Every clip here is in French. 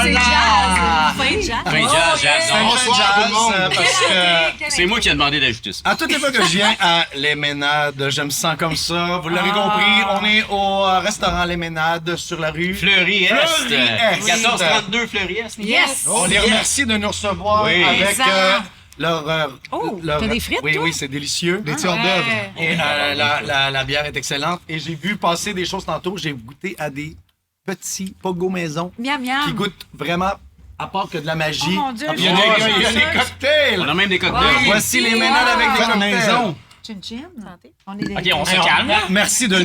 c'est jazz. Fin de jazz. Fin de jazz, j'adore. Bonsoir tout le monde. Parce que C'est moi qui ai demandé d'ajouter ça. à toutes les fois que je viens à Les Ménades, je me sens comme ça. Vous l'aurez compris, on est au restaurant Les Ménades sur la rue Fleury-Est. Fleury-Est. 1432 Fleury-Est. Yes. On les remercie de nous recevoir Oui. avec Exact. leur... t'as des frites, Oui, toi? oui, c'est délicieux. Des petits hors d'œuvre. Et la bière est excellente. Et j'ai vu passer des choses tantôt. J'ai goûté à des petits pogo maison Miam, miam. qui goûtent vraiment, à part que de la magie. Oh mon Dieu, il y a des, je- il y a des On cocktails. a même des cocktails. Ouais. Voici les Ménades avec des Faites cocktails. maison. Chin chin. On est des... OK, on se Alors, calme. Merci de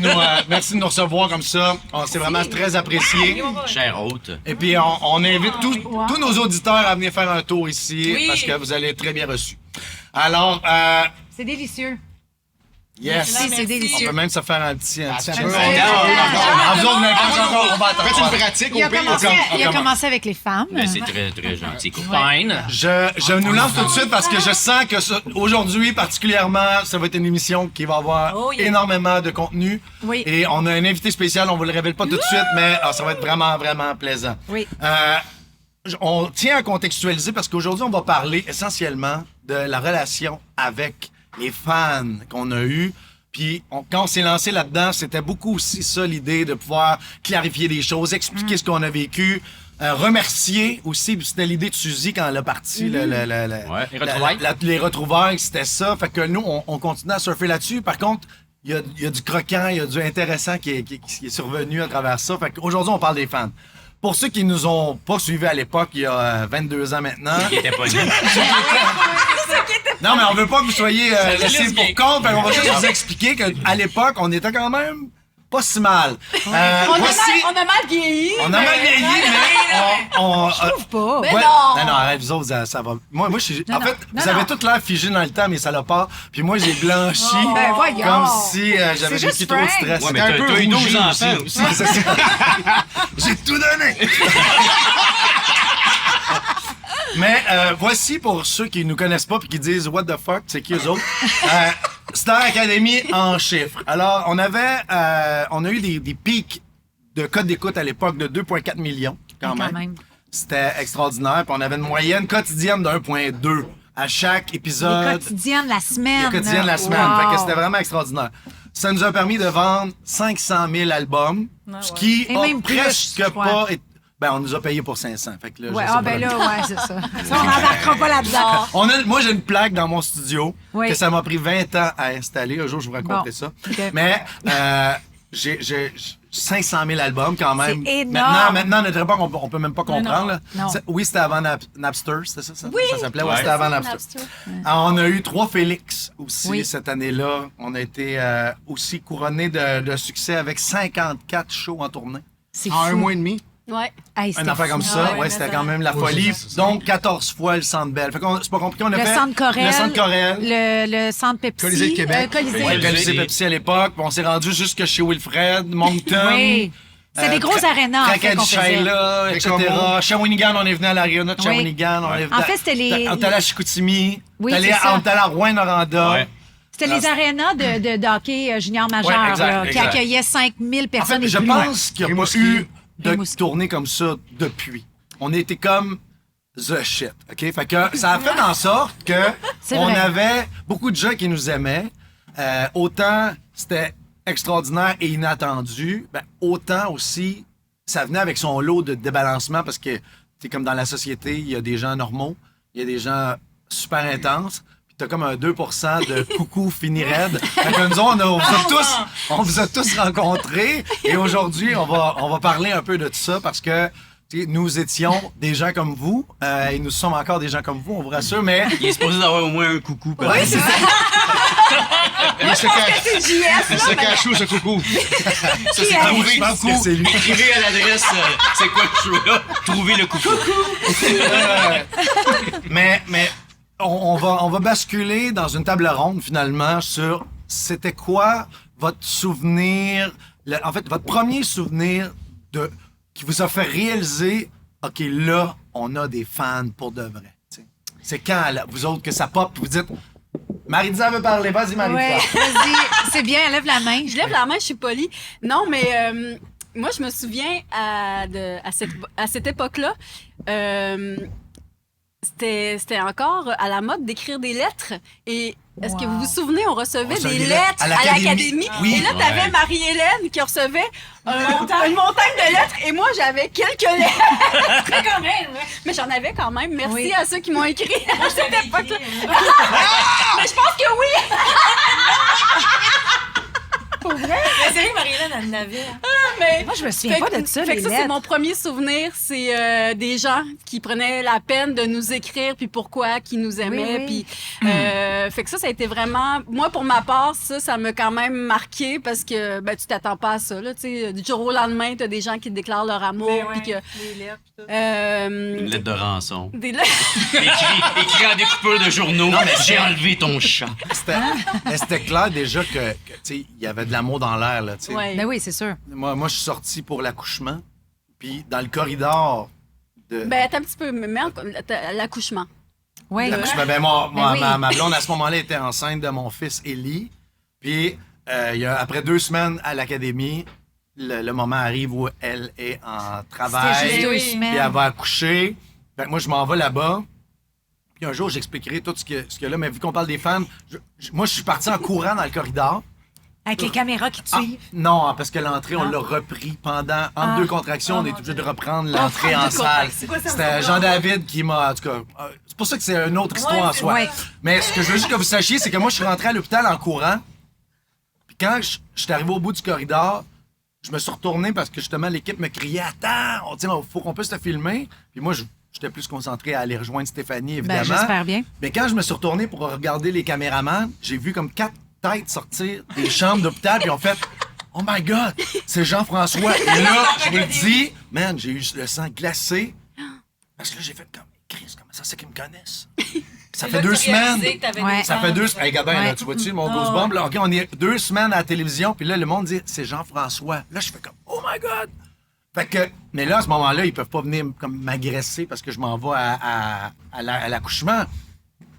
nous recevoir comme ça. C'est vraiment très apprécié. Cher hôte. Et puis, on invite tous nos auditeurs à venir faire un tour ici Oui. parce que vous allez être très bien reçus. Alors, C'est délicieux. yes. Si, c'est On délicieux. peut même se faire un petit Attends, check. un peu. Vous autres, on va attendre. Faites une pratique Il a au pire. commencé avec les femmes. Mais c'est très, très gentil. Fine. Je nous lance tout de suite parce que je sens que aujourd'hui, particulièrement, ça va être une émission qui va avoir Oh, yeah. énormément de contenu. Oui. Et on a un invité spécial, on vous le révèle pas tout de suite, mais ça va être vraiment, vraiment plaisant. Oui. On tient à contextualiser parce qu'aujourd'hui, on va parler essentiellement de la relation avec les fans qu'on a eus. Puis quand on s'est lancé là-dedans, c'était beaucoup aussi ça l'idée de pouvoir clarifier des choses, expliquer ce qu'on a vécu, remercier aussi. Puis c'était l'idée de Suzy quand elle a parti Les retrouvailles. les retrouvailles, c'était ça. Fait que nous, on continue à surfer là-dessus. Par contre, il y a du croquant, il y a du intéressant qui est survenu à travers ça. Fait qu'aujourd'hui, on parle des fans. Pour ceux qui nous ont pas suivis à l'époque, il y a 22 ans maintenant. Qui était pas né. Non, mais on veut pas que vous soyez laissés laisse pour bien. compte. Fait qu'on va juste vous expliquer qu'à l'époque, on était quand même pas si mal. On a Voici... mal vieilli. On a mal vieilli, mais on... Pas. ouais. Non, arrête, vous autres, ça va. Moi, je suis... En non. fait, Non, vous avez non. toute l'air figé dans le temps, mais ça l'a pas. Puis moi, j'ai blanchi Ben, voyons. comme si j'avais C'est vécu juste trop de Frank. stress. Ouais, mais un peu t'as eu 12 rougi enfants aussi. aussi. C'est ça. J'ai tout donné. Mais voici pour ceux qui nous connaissent pas puis qui disent what the fuck, c'est qui eux autres. Star Academy en chiffres. Alors on a eu des pics de code d'écoute à l'époque de 2,4 millions quand même. C'était extraordinaire. Puis on avait une moyenne quotidienne de 1,2 à chaque Les épisode. quotidiens de la semaine. Les quotidiens de la semaine. Wow. Fait que c'était vraiment extraordinaire. Ça nous a permis de vendre 500 000 albums, ce qui Et a même plus, presque je crois. pas été... Ben, on nous a payé pour 500. Fait que là, Ouais, je sais ah, pas. ben là, ouais, c'est ça. Ça, on n'embarquera pas là-dedans. Moi, j'ai une plaque dans mon studio Oui. que ça m'a pris 20 ans à installer. Un jour, je vous raconterai Bon. ça. OK. Mais j'ai 500 000 albums quand même. C'est énorme. Maintenant, à notre époque, on peut même pas comprendre. là. Non. Oui, c'était avant Napster, c'était ça? Ça s'appelait? Ouais, Ouais. c'était avant Napster. Alors, on a eu 3 Félix aussi Oui. cette année-là. On a été aussi couronné de succès avec 54 shows en tournée. C'est En un fou. mois et demi. Ouais. Hey, Une c'était affaire fou. comme ça, Ah ouais, c'était mais quand même la Oui, folie. c'est ça. Donc, 14 fois le Centre Bell. Fait qu'on, c'est pas compliqué, on a Le fait... Centre Corel. Le Centre Corel. Le Centre Pepsi. Colisée de Québec. Colisée. Ouais, Oui. le lycée Pepsi à l'époque. Puis on s'est rendu jusque chez Wilfred, Moncton. Oui. C'est des grosses arénas, en fait, qu'on faisait. Tracadie-Sheila, etc. Bécomo. Shawinigan, on est venu à l'Ariana de Oui. Shawinigan. En fait, c'était les- On est allé à Chicoutimi. Oui, on est c'est ça. allé à Rouyn-Noranda. Ouais. C'était les arénas de hockey junior majeur Ouais, exact, là, qui exact. accueillaient 5000 En personnes. fait, et je plus. pense qu'il n'y a pas Rimouski. eu de Rimouski. tournée comme ça depuis. On était comme the shit, OK? Fait que ça a fait en sorte que C'est on vrai. avait beaucoup de gens qui nous aimaient. Autant c'était extraordinaire et inattendu, ben, autant aussi ça venait avec son lot de débalancement parce que, c'est comme dans la société, il y a des gens normaux, il y a des gens super intenses. Puis t'as comme un 2% de coucou fini raide. Fait que nous, on vous a tous rencontrés. Et aujourd'hui, on va parler un peu de tout ça parce que tu sais, nous étions des gens comme vous. Et nous sommes encore des gens comme vous, on vous rassure, mais... Il est supposé d'avoir au moins un coucou. par Oui, exemple. c'est ça. Il se cache où, ce coucou? Ça, c'est Ah, trouver je pense que c'est lui. Écrivez à l'adresse c'est quoi le show-là? Trouvez le coucou. mais on va basculer dans une table ronde finalement sur c'était quoi votre souvenir, en fait votre premier souvenir qui vous a fait réaliser ok là on a des fans pour de vrai. T'sais. C'est quand là, vous autres que ça pop puis vous dites Maritza veut parler, vas-y Maritza. Ouais, vas-y. C'est bien, lève la main. Je lève la main, je suis polie. Non, mais moi, je me souviens à cette époque-là, c'était encore à la mode d'écrire des lettres. Et est-ce que vous vous souvenez, on recevait des lettres à l'Académie? Oui. Et là, t'avais Marie-Hélène qui recevait une montagne de lettres. Et moi, j'avais quelques lettres. Quand même, ouais. Mais j'en avais quand même. Merci Oui. à ceux qui m'ont écrit à cette époque-là. écrit, Mais je pense que oui! Mais c'est vrai que Marie-Hélène, elle en avait. Mais Moi, je me souviens pas de ça, fait les que ça, c'est lettres. mon premier souvenir. C'est des gens qui prenaient la peine de nous écrire, puis pourquoi, qui nous aimaient. Oui, oui. Puis, fait que ça a été vraiment... Moi, pour ma part, ça m'a quand même marqué parce que tu t'attends pas à ça. Là, du jour au lendemain, t'as des gens qui te déclarent leur amour. Mais Puis que, les lettres, tout. Une lettre de rançon. des lettres. écrit en découpeur de journaux. J'ai enlevé ton chat. C'était clair déjà que tu sais, il y avait de l'amour dans l'air, là, tu sais. Ouais. Ben oui, c'est sûr. Moi, je suis sorti pour l'accouchement, puis dans le corridor de... Attends un petit peu, mais l'accouchement. Oui. l'accouchement, oui. ma blonde, à ce moment-là, était enceinte de mon fils, Élie. Puis, après 2 semaines à l'académie, le moment arrive où elle est en travail. C'était juste 2 Puis semaines. elle va accoucher. Fait que moi, je m'en vais là-bas. Puis un jour, j'expliquerai tout ce qu'il y a là. Mais vu qu'on parle des fans, moi, je suis parti en courant dans le corridor. Avec les caméras qui te Ah, suivent. non, parce que l'entrée, on l'a repris entre 2 contractions. On est obligé de reprendre l'entrée en salle. C'était Jean-David qui m'a... En tout cas, c'est pour ça que c'est une autre histoire en soi. ouais. Mais ce que je veux juste que vous sachiez, c'est que moi, je suis rentré à l'hôpital en courant. Puis quand je suis arrivé au bout du corridor, je me suis retourné parce que justement, l'équipe me criait « Attends, il faut qu'on puisse te filmer. » Puis moi, j'étais plus concentré à aller rejoindre Stéphanie, évidemment. Ben, j'espère bien. Mais quand je me suis retourné pour regarder les caméramans, j'ai vu comme 4 têtes sortir des chambres d'hôpital, puis on fait « Oh my God, c'est Jean-François! » Et là, je vous le dis, man, j'ai eu le sang glacé. Parce que là, j'ai fait comme « Chris, comment ça c'est qu'ils me connaissent? » Ça fait 2 semaines. Ouais. Ça fait 2 semaines. Hey, Gabin, là, Ouais. tu vois-tu mon goosebump? Là, OK, on est 2 semaines à la télévision, puis là, le monde dit « C'est Jean-François. » Là, je fais comme « Oh my God! » Fait que, mais là, à ce moment-là, ils peuvent pas venir comme m'agresser parce que je m'en vais à l'accouchement.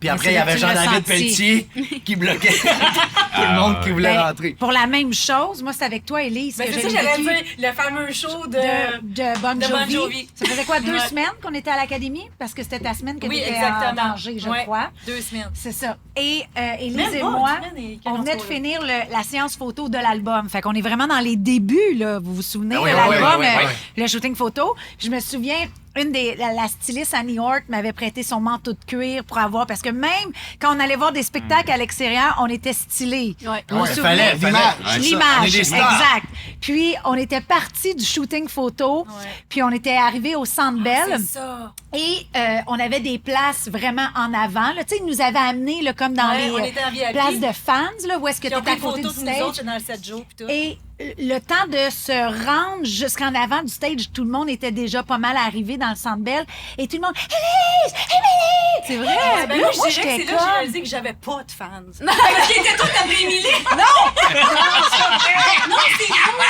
Puis après, c'est il y là avait que tu l'as Jean-David senti. Pelletier qui bloquait tout le monde qui voulait Ben, rentrer. pour la même chose, moi, c'est avec toi, Élise, Mais que c'est ça, j'ai j'allais vécu dire, le fameux show de Bon de Bon Jovi. Jovi. Ça faisait quoi, 2 Ouais. semaines qu'on était à l'académie? Parce que c'était ta semaine que Oui, tu étais exactement. en danger, je Ouais, crois. 2 semaines. C'est ça. Et Élise Même et pas, moi, une semaine et on 40 venait de jours, là. finir la séance photo de l'album. Fait qu'on est vraiment dans les débuts, là. Vous vous souvenez Ah oui, de oui, l'album, oui, oui, oui. le shooting photo. Je me souviens, la styliste à New York m'avait prêté son manteau de cuir pour avoir... Parce que même quand on allait voir des spectacles à l'extérieur, on était stylés. Ouais. Vous vous Ouais, souvenez? fallait. L'image. Ouais, ça. On L'image, est des stars. exact. Puis, on était partis du shooting photo, puis on était arrivés au Centre Bell. C'est ça. Et on avait des places vraiment en avant. Là. Tu sais, ils nous avaient amenés là, comme dans Ouais, on les était en VIP. places de fans, là, où est-ce que Puis tu on étais pris à une côté photo du de nous autres, stage. j'étais dans le 7 jours, puis tout. Et le temps de se rendre jusqu'en avant du stage, tout le monde était déjà pas mal arrivé dans le Centre Bell. Et tout le monde, Élise! Émilie! C'est vrai? Là, Ben moi, je dirais que j'étais c'est là que j'ai comme- réalisé que j'avais pas de fans. Parce qu'ils étaient tous après Émilie. Non, c'est vous. C'est vraiment.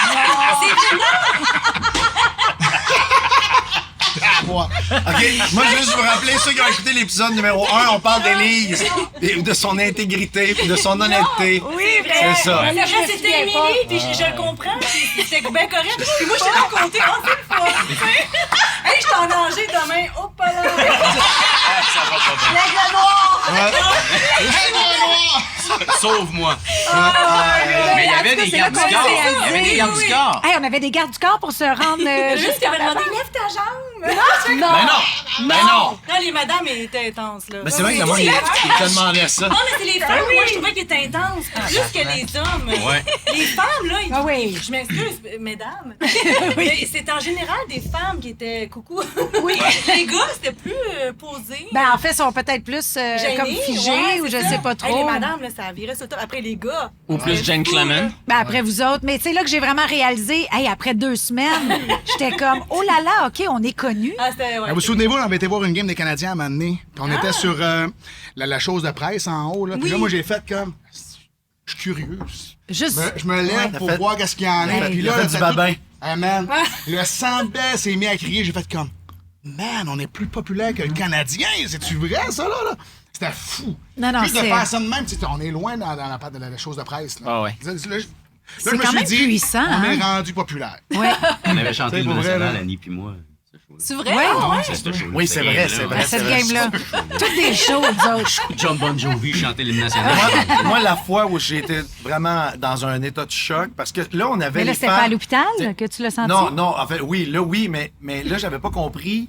OK, moi, je veux juste vous rappeler, ceux qui ont écouté l'épisode numéro 1, on parle d'Élise, et de son intégrité, puis de son honnêteté. Oui, vrai. C'est ça. Mais je me après, c'était souviens Émilie, pas. puis je le comprends, puis c'était bien correct. Puis moi, j'étais là à côté, oh, c'est le fun. tu sais. Hey, je suis en danger demain. Oh, pas là. Ça va pas bien. Sauve-moi. Mais il y avait des gardes du corps. Il y avait des gardes du corps. Hey, on avait des gardes du corps pour se rendre Juste qu'il avait demandé, lève ta jambe. Mais non! Mais non! Non, les madames étaient intenses, là. Mais c'est vrai que le monde, il te demandait ça. Non, mais c'est les femmes. Moi, je trouvais qu'ils étaient intenses. Plus que les hommes. Ouais. Les femmes, là, ils... Ah oui. Je m'excuse, mesdames. Mais c'est en général des femmes qui étaient coucou. Oui. Les gars, c'était plus posé. Ben, en fait, ils sont peut-être plus gênés, comme figés ouais, ou c'est je ça. sais pas trop. Hey, les madames, là, ça virait sur le top. Après, les gars. Ou plus gentleman. Ben, après vous autres. Mais c'est là que j'ai vraiment réalisé, hey, après 2 semaines, j'étais comme, oh là là, OK, on est connus. Ah, c'était, ouais. Vous souvenez-vous, on avait été voir une game des Canadiens à un moment donné. Puis on était sur la chose de presse en haut. Là. Puis là, moi, j'ai fait comme... Je suis curieux. Juste. Je me lève t'as pour fait- voir qu'est-ce qu'il y en a. Ouais. Puis Il a là, fait là, du ça babin. tout- Ah, man. Le Centre Bell s'est mis à crier. J'ai fait comme... Man, on est plus populaire que le Canadien. C'est-tu vrai, ça, là? C'était fou. Non, non, Juste de c'est- faire ça de même, tu sais, on est loin dans la chose de presse. Là. Ah ouais. Là, C'est quand même puissant, on est hein? rendu populaire. Ouais. On avait chanté C'est le pour vrai, national, là. Annie puis moi. C'est vrai? Ouais. C'est ce show-là, Oui, ce c'est vrai, game-là. c'est vrai. Cette game-là. Toutes des choses, autres. John Bon Jovi chantait l'hymne national. Moi, la fois où j'ai été vraiment dans un état de choc, parce que là, on avait Mais là, les c'était femmes... pas à l'hôpital que tu l'as senti? Non, en fait, oui, mais là, j'avais pas compris.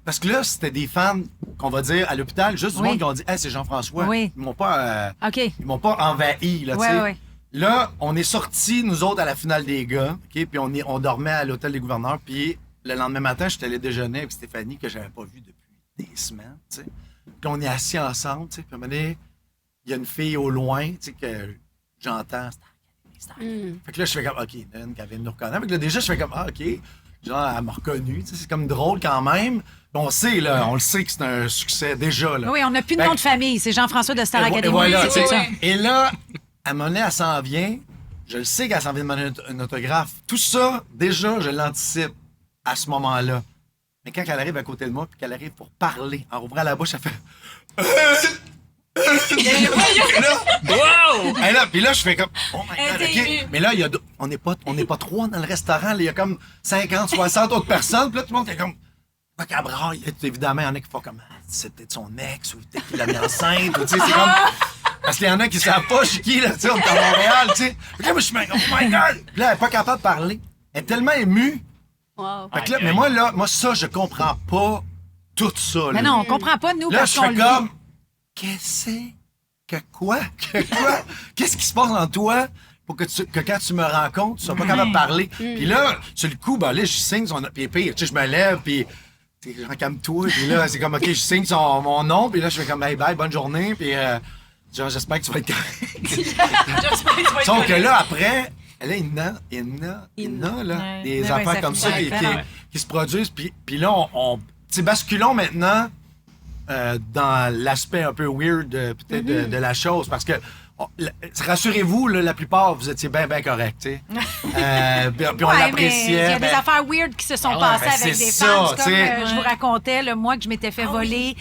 Parce que là, c'était des fans, qu'on va dire, à l'hôpital, juste du Oui. monde qui ont dit, hey, c'est Jean-François. Oui. Ils m'ont pas, OK. ils m'ont pas envahi, là, tu Ouais, sais. ouais. Là, on est sortis, nous autres, à la finale des gars, OK? Puis on dormait à l'hôtel des gouverneurs. Puis le lendemain matin, j'étais allé déjeuner avec Stéphanie, que j'avais pas vue depuis des semaines, tu sais. Puis on est assis ensemble, tu sais. Puis à un moment donné, il y a une fille au loin, tu sais, que j'entends. Fait que là, je fais comme, OK, il y en a une qui vient de nous reconnaître. Fait que là, déjà, je fais comme, ah, OK. Genre, elle m'a reconnu, tu sais. C'est comme drôle quand même. Puis on sait, là, on le sait que c'est un succès déjà, là. Oui, on n'a plus de Fait nom que- de famille. C'est Jean-François de Star et Academy. voilà, c'est tu sais. ça. Et là, à un moment donné, elle s'en vient. Je le sais qu'elle s'en vient de demander un autographe. Tout ça, déjà, je l'anticipe à ce moment-là. Mais quand elle arrive à côté de moi, puis qu'elle arrive pour parler, en ouvrant la bouche, elle fait... Wow! Et là, puis là, je fais comme, oh my God, Elle était OK. émue. Mais là, on n'est pas trois dans le restaurant. Là, il y a comme 50, 60 autres personnes. Puis là, tout le monde est comme, macabre. Évidemment, il y en a qui font comme, ah, c'est peut-être son ex, ou peut-être qu'il l'a mis enceinte, ou tu sais, c'est comme. Parce qu'il y en a qui savent pas, je suis qui, là, tu sais, on est à Montréal, tu sais. Puis là, moi, je suis, oh my God. Puis là, elle est pas capable de parler. Elle est tellement émue. Wow. Fait que là, mais moi, ça, je comprends pas tout ça. Mais là. non, on comprend pas, nous, Là, parce je qu'on fais le comme, vit. qu'est-ce que quoi? Qu'est-ce qui se passe en toi pour que quand tu me rencontres, tu sois pas capable de parler? Puis là, sur le coup, ben là, je signe son... Puis pire, tu sais, je me lève, puis... Tu sais, calme-toi. Puis là, c'est comme, OK, je signe mon nom, puis là, je fais comme, hey, bye, bonne journée, puis genre, j'espère que tu vas être correct. J'espère que tu vas être Sauf que correct. là, après... Là, il y en a, là, Ouais. des Ouais, affaires ça comme ça finit qui se produisent. Puis là, tu sais, basculons maintenant dans l'aspect un peu weird, peut-être, de la chose. Parce que, rassurez-vous, là, la plupart, vous étiez bien corrects, tu sais. Puis on Ouais, mais l'appréciait. il y a des ben, affaires weird qui se sont ouais, passées ben, avec c'est des ça, fans. C'est tu comme sais. je vous racontais, le mois que je m'étais fait voler.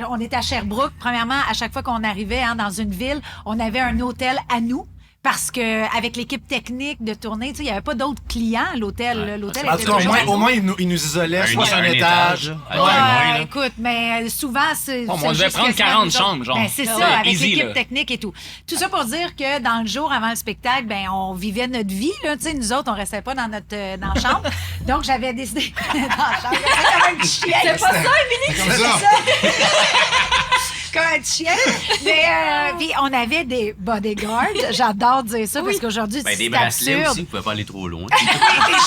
On était à Sherbrooke. Premièrement, à chaque fois qu'on arrivait dans une ville, on avait un hôtel à nous. Parce que avec l'équipe technique de tournée, tu sais, il n'y avait pas d'autres clients à l'hôtel. là. L'hôtel en était tout cas, toujours- au moins, il nous isolait, soit sur un étage. Ouais, Ouais, moins, là. écoute, mais souvent, c'est. Bon, c'est on devait juste prendre quasiment 40 nous autres. chambres, genre. Ben, c'est ça, Ouais, avec easy, l'équipe là. technique et tout. Tout ça pour dire que dans le jour avant le spectacle, ben, on vivait notre vie, là. Tu sais, nous autres, on restait pas dans dans la chambre. Donc, j'avais décidé dans la chambre. Comme un petit chien. C'est pas ça, Comme ça. comme un petit chien. Mais, puis on avait des bodyguards. J'adore dire ça parce qu'aujourd'hui, Ben, des c'est bracelets absurde. aussi, vous pouvez pas aller trop loin. Des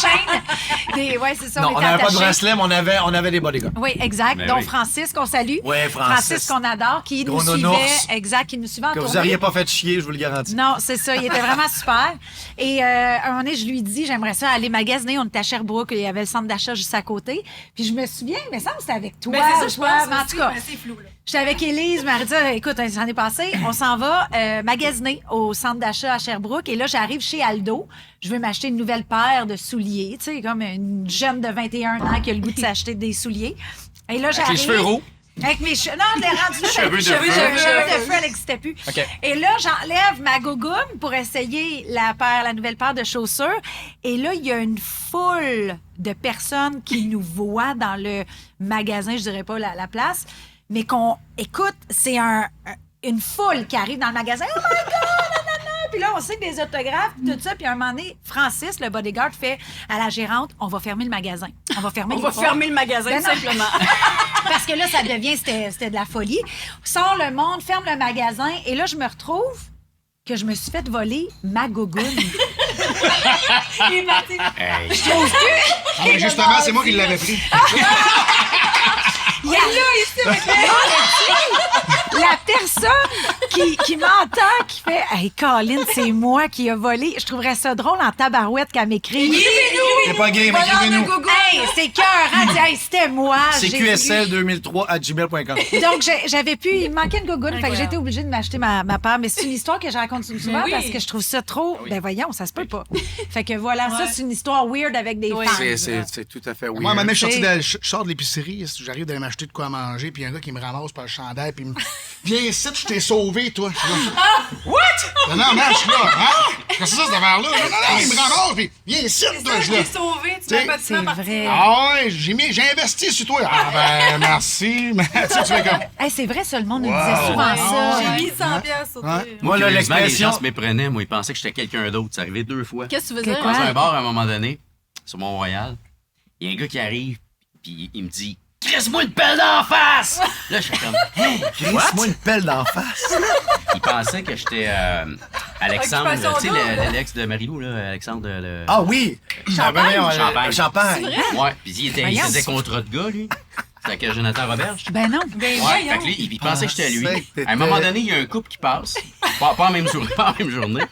chaînes. Ouais, c'est ça. Non, on était n'avait pas de attachés. bracelet, mais on avait des bodyguards. Oui, exact. Ben Donc, oui. Francis, qu'on salue. Ouais, Francis. qu'on adore, qui Gros nous nounours. suivait. Exact, qui nous suivait en Que vous tournée. n'auriez pas fait chier, je vous le garantis. Non, c'est ça. Il était vraiment super. Et un moment donné, je lui dis, j'aimerais ça aller magasiner. On était à Sherbrooke. Il y avait le centre d'achat juste à côté. Puis je me souviens, mais ça, c'était avec toi. Ben, c'est ça, je toi, pense. mais en tout cas, C'est flou, là. j'étais avec Élise, Marita. Écoute, ça en est passé. On s'en va magasiner au centre d'achat à Sherbrooke. Et là, j'arrive chez Aldo. Je veux m'acheter une nouvelle paire de souliers. Tu sais, comme une jeune de 21 ans qui a le goût de s'acheter des souliers. Et là, Avec les j'arrive. cheveux roux. Avec mes cheveux. Non, je l'ai rendu là. Cheveux de Cheveux feu. de feu, elle n'existait plus. OK. Et là, j'enlève ma gougoune pour essayer la nouvelle paire de chaussures. Et là, il y a une foule de personnes qui nous voient dans le magasin, je dirais pas la place, mais écoute, c'est une foule qui arrive dans le magasin. Oh my God! Nanana! Puis là, on signe des autographes, tout ça. Puis à un moment donné, Francis, le bodyguard, fait à la gérante, on va fermer le magasin. On va fermer On les va portes. fermer le magasin, Ben non. simplement. Parce que là, ça devient, c'était de la folie. Sort le monde, ferme le magasin, et là, je me retrouve que je me suis fait voler ma gougoune. Il est parti. Hey. Ah, ben, justement, c'est moi qui l'avais pris. Il y a la personne qui m'entend, qui fait « Hey, Colin, c'est moi qui a volé. » Je trouverais ça drôle en tabarouette qu'elle m'écrit. C'est pas game, écrivez-nous. Hey, c'est cœur, hein? Hey, c'était moi. C'est J'ai QSL2003@gmail.com. Donc, j'avais pu... Il me manquait une gougoune, fait que j'étais obligée de m'acheter ma paire. Mais c'est une histoire que je raconte souvent Mais oui. parce que je trouve ça trop... Ben voyons, ça se peut pas. Fait que voilà, ça, c'est une histoire weird avec des Oui. fans. C'est tout à fait weird. Moi, maintenant, je C'est- sors de l'épicerie, j'arrive d'aller m'acheter de quoi manger, puis il y a un gars qui me ramasse par le chandail, puis il me Viens ici, je t'ai sauvé, toi. Je suis là. What? Non, man, je suis là. Hein? Qu'est-ce que c'est ça, cette affaire-là? Non, il me ramasse, puis viens ici, toi, je Tu là. t'es sauvé, tu m'as pas dit C'est vrai. Ah ouais, j'ai investi sur toi. Ah ben, merci. Mais tu sais, tu fais comme... Hey, c'est vrai, ça, le monde nous disait souvent ça. J'ai mis 100 piastres sur toi. Ouais. Moi, là, Curieusement, les l'expression. gens se méprenaient. Moi, ils pensaient que j'étais quelqu'un d'autre. C'est arrivé 2 fois. Qu'est-ce que tu veux Que dire? quoi? Dans un bar, à un moment donné, sur Mont-Royal, il y a un gars qui arrive, puis il me dit « Crisse-moi une pelle d'en face! » Là, je fais comme « Hey, Crisse-moi une pelle d'en face. Il pensait que j'étais Alexandre, Occupation tu sais, double. l'Alex de Marilou, là, Alexandre le... Ah oui! Champagne. Champagne. Champagne. Ouais, puis il Voyons. faisait contrat de gars, lui. C'était avec Jonathan Roberge. Ben non. Ben Ouais, voyons. fait que lui, il pensait que j'étais lui. c'est que t'étais- À un moment donné, il y a un couple qui passe. Pas en même journée. Pas en même journée.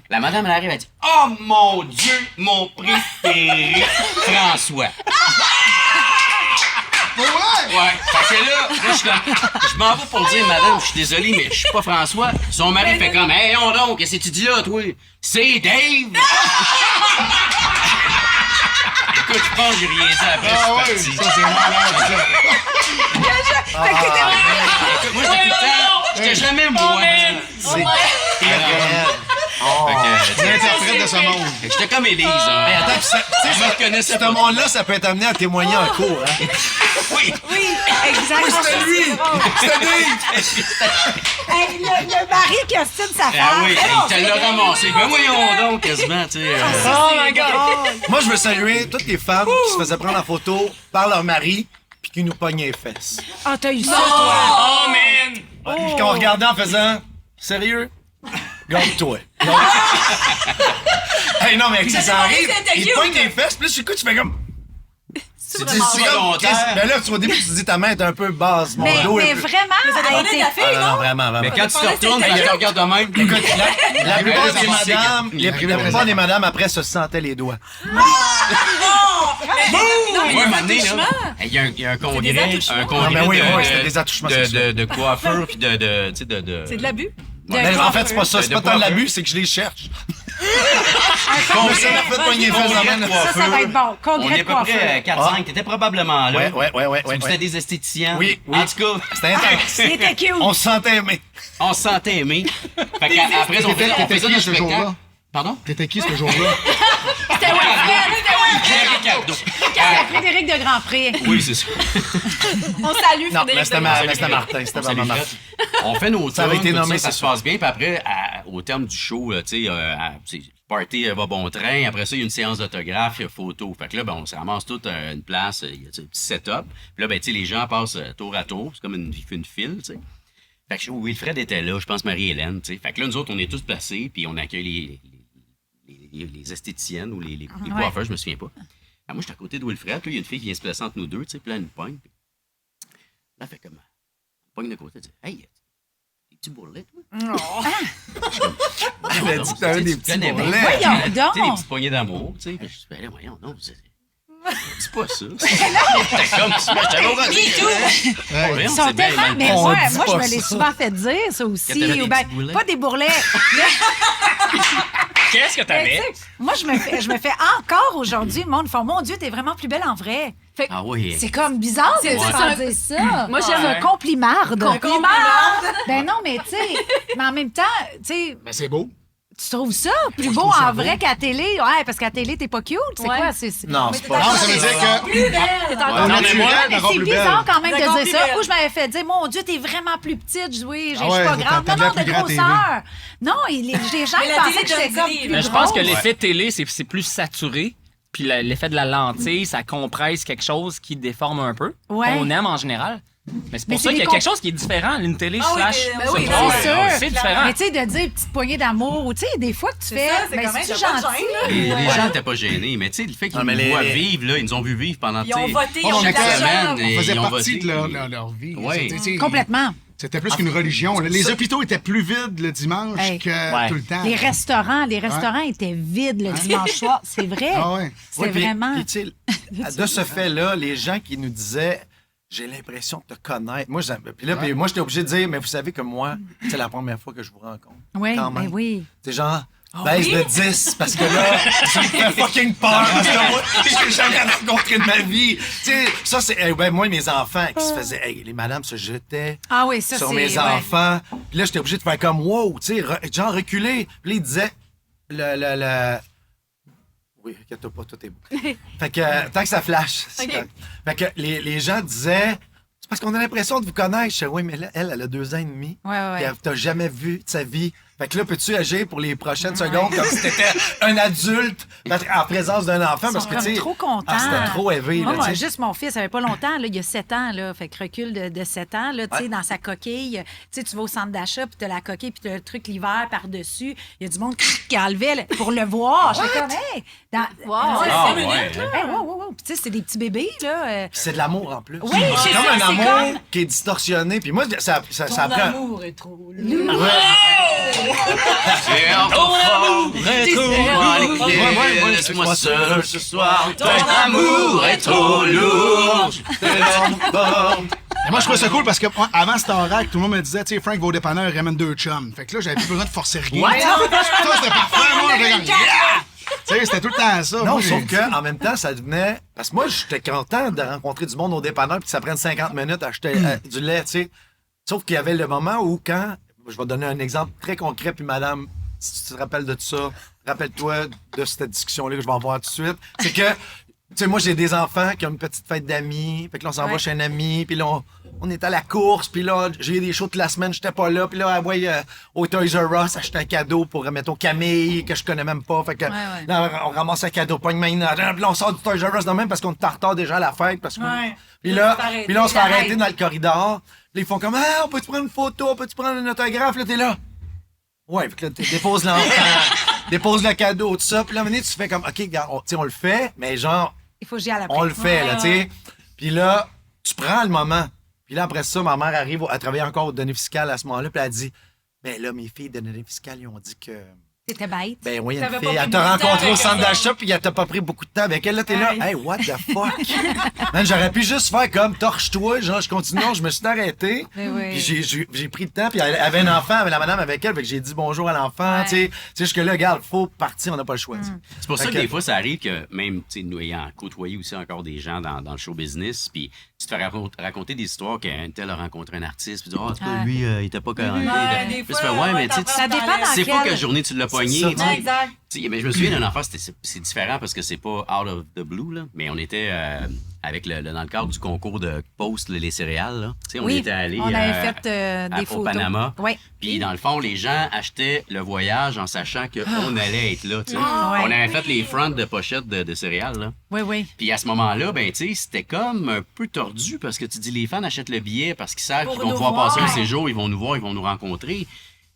La madame, elle arrive, elle dit « Oh mon Dieu, mon préféré, François! » Ouais, fait que là, je suis comme, je m'en vais pour dire, madame, je suis désolé, mais je suis pas François. Son mari fait comme, hey, on donc, qu'est-ce que tu dis là, toi? C'est Dave! Écoute, je pense que j'ai rien dit après, Ah ouais, je suis ça, parti. c'est malade, ça. Écoute, moi, j'étais tout le temps, j'étais jamais moi. C'est L'interprète de ce monde. Fait que j'étais comme Élise, hein. Mais attends, puis ça- tu Je sais, me reconnaissais ce pas. monde-là, ça peut être amené à témoigner en cours. Hein? Oui! Oui, exactement. C'était lui! C'était lui! Hey, le mari qui ostine sa femme. Ah oui, il te l'a ramassé. Ben voyons donc, quasiment, tu sais. Oh my God. Moi, je veux saluer toutes les femmes qui se faisaient prendre en photo par leur mari puis qui nous pognaient les fesses. Ah, t'as eu ça, toi. Oh, man! Puis qu'on regardait en faisant « Sérieux? Garde-toi. » Hey, non, mais ça arrive, ils te pognent les fesses, puis là, sur le coup, tu fais comme... C'est C'est comme... volontaire. Ben là, au début, tu te dis ta main est un peu basse, mon Mais, dos est mais un peu... vraiment, Ça elle dépendait de la était... fille, Ah, non, non? vraiment, vraiment. Mais quand tu te retournes, quand tu te regardes de même, Écoute, la plupart Ouais, des c'est madames, Il arrive la après plupart ça. des madames, après, se sentaient les doigts. Non, mais moi, un des moment donné, là, attouchements. il y a un des congrès, attouchements. un Ah, congrès ben oui, oui, c'était des attouchements sexuels. de coiffure puis de, tu sais, de... C'est de l'abus. Mais en fait, c'est pas ça, c'est De pas tant de coiffeur. l'abus, c'est que je les cherche. Congrès, Ça m'a fait pogner les fesses dans la main. Ça va être bon. On Congrès est de à peu près coiffeur. 4-5. T'étais probablement là. Ouais. C'était des esthéticiens. Oui, oui. En tout cas, C'était intense. C'était cute. On se sentait aimé. on se sentait aimé. Fait qu'après, on faisait T'étais des qui ce jour-là? spectacles. Pardon? T'étais qui ce jour-là? Pierre Ricardo. C'était Frédéric de Grandpré. Oui, c'est ça. On salue Non, Frédéric. mais c'était Degard. c'était Martin, c'était vraiment Martin. On fait nos Ça avait tours, été tout nommé, ça c'est se passe bien. Puis après, au terme du show, là, tu sais, le party va bon train. Après ça, il y a une séance d'autographe, il y a photo. Fait que là, ben, on se ramasse toute une place, il y a un petit setup. Puis là, ben, tu sais, les gens passent tour à tour. C'est comme une file, tu sais. Fait que Wilfred était là, je pense Marie-Hélène, tu sais. Fait que là, nous autres, on est tous placés, puis on accueille les esthéticiennes ou les coiffeurs, je me souviens pas. Ah, moi, j'étais à côté de Wilfred, puis il y a une fille qui vient se placer entre nous deux, tu sais, puis là, elle nous pogne. Puis là, elle fait comme... Elle pogne de côté, elle dit « Hey, des petits bourrelets, toi? » Elle a dit que t'avais des petits bourrelets. Voyons Tu sais, donc. des petites poignées d'amour, tu sais. Puis je dis « Ben là, voyons, non, c'est pas ça. » C'était comme si j'étais au rendez-vous. Ils sont tellement... Mais On moi, dit moi je pas me l'ai ça. souvent fait dire, ça Que aussi. t'avais des Ou ben, petits bourrelets. pas des bourrelets. Qu'est-ce que Mais t'avais? tu sais, moi, je me fais encore aujourd'hui. Le monde font, mon Dieu, t'es vraiment plus belle en vrai. Ah oui. C'est comme bizarre de C'est se ça. dire ça. Moi, C'est j'aime un complimarde. Complimarde. Ben non, mais tu sais, mais en même temps, tu sais, Ben, c'est beau. tu trouves ça plus Moi, je beau trouve ça en vrai beau. qu'à télé? Ouais, parce qu'à télé, t'es pas cute. C'est Ouais. quoi? Non, c'est pas Non, ça veut dire que... Plus belle. Au non, mais naturel, moi, Mais encore c'est plus bizarre belle. quand même de D'accord, dire plus ça. belle. Ou je m'avais fait dire, mon Dieu, t'es vraiment plus petite. Je dis, oui, je Ah suis ouais, pas grande. t'as Non, non, de la de plus grande grosseur. Non, les gens Mais la pensaient télé que j'étais donne comme des- plus Mais je pense que grosse. l'effet télé, c'est plus saturé. Puis l'effet de la lentille, ça compresse quelque chose qui déforme un peu. Ouais. On aime en général. Mais c'est Mais pour c'est ça qu'il y a des quelque chose qui est différent. Une télé Ah oui, slash... mais- ce oui, programme. c'est sûr. C'est différent. Mais tu sais, de dire petite poignée d'amour, ou tu sais, des fois que tu fais, ça, c'est ben, quand même, c'est t'as pas de gentil. gêne, là. Les gens n'étaient pas gênés, mais tu sais, le fait qu'ils Ah, mais nous voient les- vivre, là, ils nous ont vu vivre pendant, Ils ont tu sais, voté, ils on ont fait de était- l'argent. semaines. On faisait ils ont partie voté. de leur vie. Ouais. C'était- tu sais, Complètement. C'était plus qu'une religion. là. Les hôpitaux étaient plus vides le dimanche Hey. que Ouais. tout le temps. Les restaurants étaient vides le dimanche soir. C'est vrai. Ah ouais. C'était Ouais, puis- vraiment. puis, tu sais, de ce fait-là, les gens qui nous disaient j'ai l'impression de te connaître. Moi, puis moi, j'étais obligé de dire mais vous savez que moi, c'est la première fois que je vous rencontre. Oui, Quand même. ben oui. C'est genre baisse de 10 parce que là, ça me fait fucking peur parce que moi, j'ai jamais rencontré de ma vie. Tu sais, ça, c'est... moi, mes enfants qui se faisaient... les madames se jetaient Ah oui, ça, sur c'est... mes enfants. Puis là, j'étais obligé de faire comme, wow, tu sais, genre reculer. Puis là, ils disaient, Oui, inquiète-toi pas, tout est beau. Fait que, tant que ça flash. Fait que les gens disaient... C'est parce qu'on a l'impression de vous connaître. Je sais, oui, mais là, elle a 2 ans et demi. Ouais. Puis t'as jamais vu de sa vie. Fait que là, peux-tu agir pour les prochaines secondes comme si t'étais un adulte en présence d'un enfant? Parce que, tu sais. trop contents. C'était trop élevé, là, Moi, tu sais. juste mon fils, ça fait pas longtemps, là, il y a 7 ans, là, fait que recul de 7 ans, là, tu sais, dans sa coquille. Tu sais, tu vas au centre d'achat, puis t'as la coquille, puis t'as le truc l'hiver par-dessus. Il y a du monde qui enlevait pour le voir. J'étais comme, hey! Wow. Ah, ouais. Hey, wow. Puis tu sais, c'est des petits bébés, là. Puis c'est de l'amour, en plus. Oui, c'est c'est comme ça, un c'est amour comme- qui est distorsionné. Puis moi, ça Ton prend... amour est trop lourd. Laisse-moi seul ce soir. Ton amour est trop lourd. Mais moi, je trouvais ça cool parce que moi, avant Starac, tout le monde me disait, tu sais, Frank va au dépanneur, il ramène 2 chums. Fait que là, j'avais plus besoin de forcer rien. Ouais. Ça, c'était parfait, moi. J'étais comme, yeah! Tu sais, c'était tout le temps ça. Non, Moi, sauf j'ai- qu'en même temps, ça devenait... Parce que moi, j'étais content de rencontrer du monde au dépanneur puis que ça prenne 50 minutes à acheter du lait, tu sais. Sauf qu'il y avait le moment où quand... Je vais donner un exemple très concret, puis madame, si tu te rappelles de tout ça, rappelle-toi de cette discussion-là que je vais avoir tout de suite. C'est que, tu sais, moi, j'ai des enfants qui ont une petite fête d'amis. Fait que là, on s'en va chez un ami, puis là, on est à la course, puis là, j'ai eu des shows toute la semaine, j'étais pas là. Puis là, au Toys R Us, acheter un cadeau pour, mettons, Camille, que je connais même pas. Fait que là, on ramasse un cadeau, pas une main. Puis là, on sort du Toys R Us de même parce qu'on est en retard déjà à la fête. Parce que... Puis là, on se fait arrêter dans le corridor. Puis là, ils font comme, ah, on peut-tu prendre une photo, on peut-tu prendre un autographe? Là, t'es là. Ouais, fait que là, tu déposes l'enfant, déposes le cadeau, tout ça. Puis là, à un moment donné, tu fais comme, OK, regarde, on le fait, mais genre, Il faut que j'y aille à la on le fait, là, tu sais. Puis là, tu prends le moment. Puis là, après ça, ma mère arrive à travailler encore aux données fiscales à ce moment-là. Puis elle dit, ben là, mes filles de données fiscales, ils ont dit que... C'était bête. Ben oui, une T'avais fille, pas elle pris t'a beaucoup de temps rencontré au avec centre eux d'achat, puis elle t'a pas pris beaucoup de temps avec elle. Là, t'es là, Hey. hey, what the fuck? Man, j'aurais pu juste faire comme, torche-toi, genre, je continue, non, je me suis arrêté. Mais oui. Puis j'ai pris le temps, puis elle avait un enfant, avec la madame avec elle, fait que j'ai dit bonjour à l'enfant, tu sais. Tu sais, jusque-là, regarde, faut partir, on n'a pas le choix. tu sais. C'est pour ça Fait que que- des fois, ça arrive que même, tu sais, nous ayant côtoyé aussi encore des gens dans le show business, puis tu te fais raconter des histoires qu'un tel a rencontré un artiste, puis tu dis, oh, c'est pas lui, il était pas correct. des Puis fois, tu fais, ouais, mais tu sais, Ça dépend dans c'est pas quel- quelle journée tu l'as pogné. ça, tu sais. Exact. Tu sais, mais je me souviens d'un enfant, c'est différent parce que c'est pas out of the blue, là. Mais on était avec dans le cadre du concours de Post les céréales, là. Tu sais, on Oui, était allé on avait fait des au photos. Panama. Oui. Puis dans le fond, les gens achetaient le voyage en sachant qu'on allait être là. tu sais. Ouais. On avait fait les fronts de pochettes de céréales, là. Oui. Puis à ce moment-là, ben tu sais, c'était comme un peu tordu parce que tu dis les fans achètent le billet parce qu'ils savent Pour qu'ils vont nous pouvoir voir. passer un séjour, ils vont nous voir, ils vont nous rencontrer.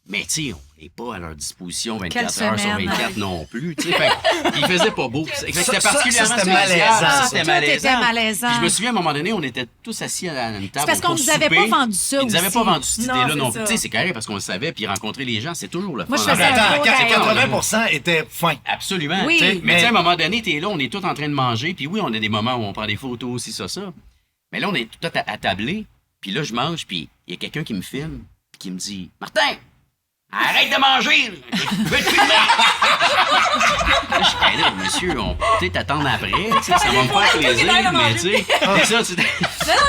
Mais tu sais, on n'est pas à leur disposition 24 Quelle heures sur semaine. 24 non plus. Tu sais, fait qu'il faisait pas beau. Fait que c'était Ça, particulièrement c'était spécial. malaisant. Ça, c'était Tout malaisant. était malaisant. Puis je me souviens, à un moment donné, on était tous assis à une table. C'est parce qu'on pour nous avait souper. pas vendu ça Ils nous avaient aussi. pas vendu cette Non, idée-là c'est non plus. ça. Tu sais, c'est carré parce qu'on le savait, puis rencontrer les gens, c'est toujours le fun. Moi, je en faisais fait. un Attends, tour 80% était fin. Absolument. Oui. Tu sais, mais Mais- tu sais, à un moment donné, t'es là, on est tous en train de manger, puis oui, on a des moments où on prend des photos, aussi, ça. Mais là, on est tout attablés, puis là, je mange, puis il y a quelqu'un qui me filme, puis qui me dit « Martin, arrête de manger! Je veux te filmer! » Là, je suis là, monsieur, on peut peut-être attendre après, tu sais, ça va me faire plaisir, mais tu sais, c'est ça, tu Non,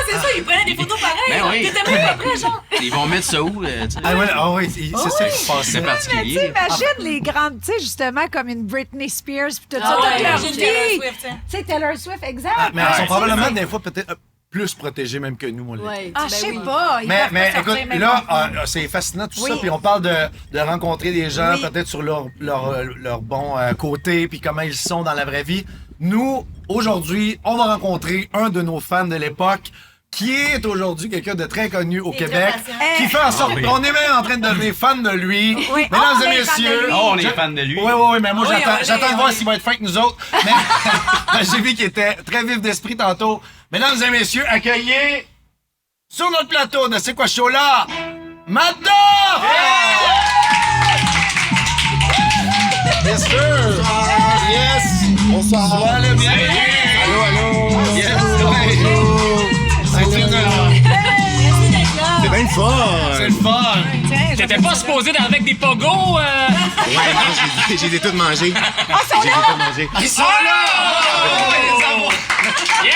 c'est ça, ils prenaient des photos pareilles. Ben oui. T'étais même pas prêt, genre. ils vont mettre ça où, tu sais? C'est ça qui se C'est passait. Mais tu particulier. sais, imagine les grandes, tu sais, justement, comme une Britney Spears, puis tout ça, Ah toute ouais, leur j'ai vie. Taylor Swift, hein. Tu sais, Taylor Swift, exact. Mais elles sont Ouais. probablement des fois peut-être plus protégées même que nous, on l'est. Ouais, Ah, ben je sais oui. pas. Ils Mais peuvent pas écoute, sortir même là, pas. c'est fascinant tout Oui. ça. Puis on parle de rencontrer des gens, Oui. peut-être sur leur bon côté, puis comment ils sont dans la vraie vie. Nous, aujourd'hui, on va rencontrer un de nos fans de l'époque, qui est aujourd'hui quelqu'un de très connu au Et Québec, très patient. qui fait en sorte oui. qu'on est même en train de devenir fan de lui. Oui, Mesdames on et est fan de messieurs, lui. Oh, on est fan de lui. Oui, mais moi, Oui, j'attends de on voir est. s'il va être fin avec nous autres. Mais j'ai vu qu'il était très vif d'esprit tantôt. Mesdames et messieurs, accueillez sur notre plateau de C'est quoi ce show-là, Maddo! Yes, sir! Yes! Bonsoir! Sois le bienvenu! Allô! Yes! C'est Merci d'être là. bien le fun! C'est le fun! Tiens, je T'étais T'es pas supposé avec des pogos? Ouais, non, j'ai toutes mangées. Ah, j'ai toutes mangées. Ils sont là! Yes!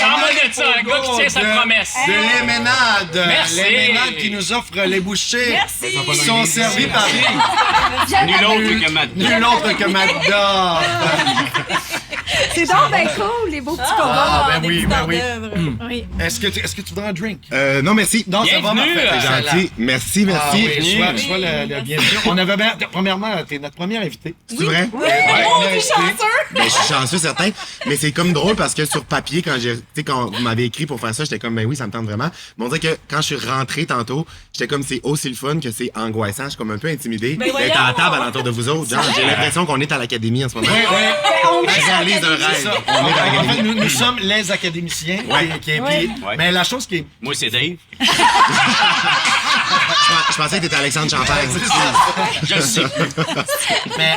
Parle-moi de ça, un gars qui tient sa promesse. De Léménade. Merci. Léménade qui nous offre les bouchées. Merci. Qui sont servis par Nul autre que Matt. nul autre que Magda. C'est donc bien cool, les beaux petits pogos. Ah, ben des oui, petits ben oui. hors-d'œuvre. Oui. Est-ce que tu voudrais un drink? Non, merci. Non, ça va, Bienvenue, parfait. C'est gentil. Merci, Ah merci. oui, sois le bienvenu. On avait premièrement, t'es notre première invitée. C'est vrai? Oh, t'es chanceux! Ben, je suis chanceux, certain. Mais c'est comme drôle parce que sur papier, quand vous m'avez écrit pour faire ça, j'étais comme, ben oui, ça me tente vraiment. Mais on dirait que quand je suis rentré tantôt, j'étais comme, c'est aussi le fun que c'est angoissant. Je suis comme un peu intimidé Ben voyons. d'être à la table alentour de vous autres. Genre, j'ai l'impression qu'on est à l'académie en ce moment. Je réalise un rêve. On est à En l'académie. fait, nous sommes les académiciens. Ouais. Mais la chose qui est... Moi, c'est Dave. Je pensais que t'étais Alexandre Champagne. Je le sais.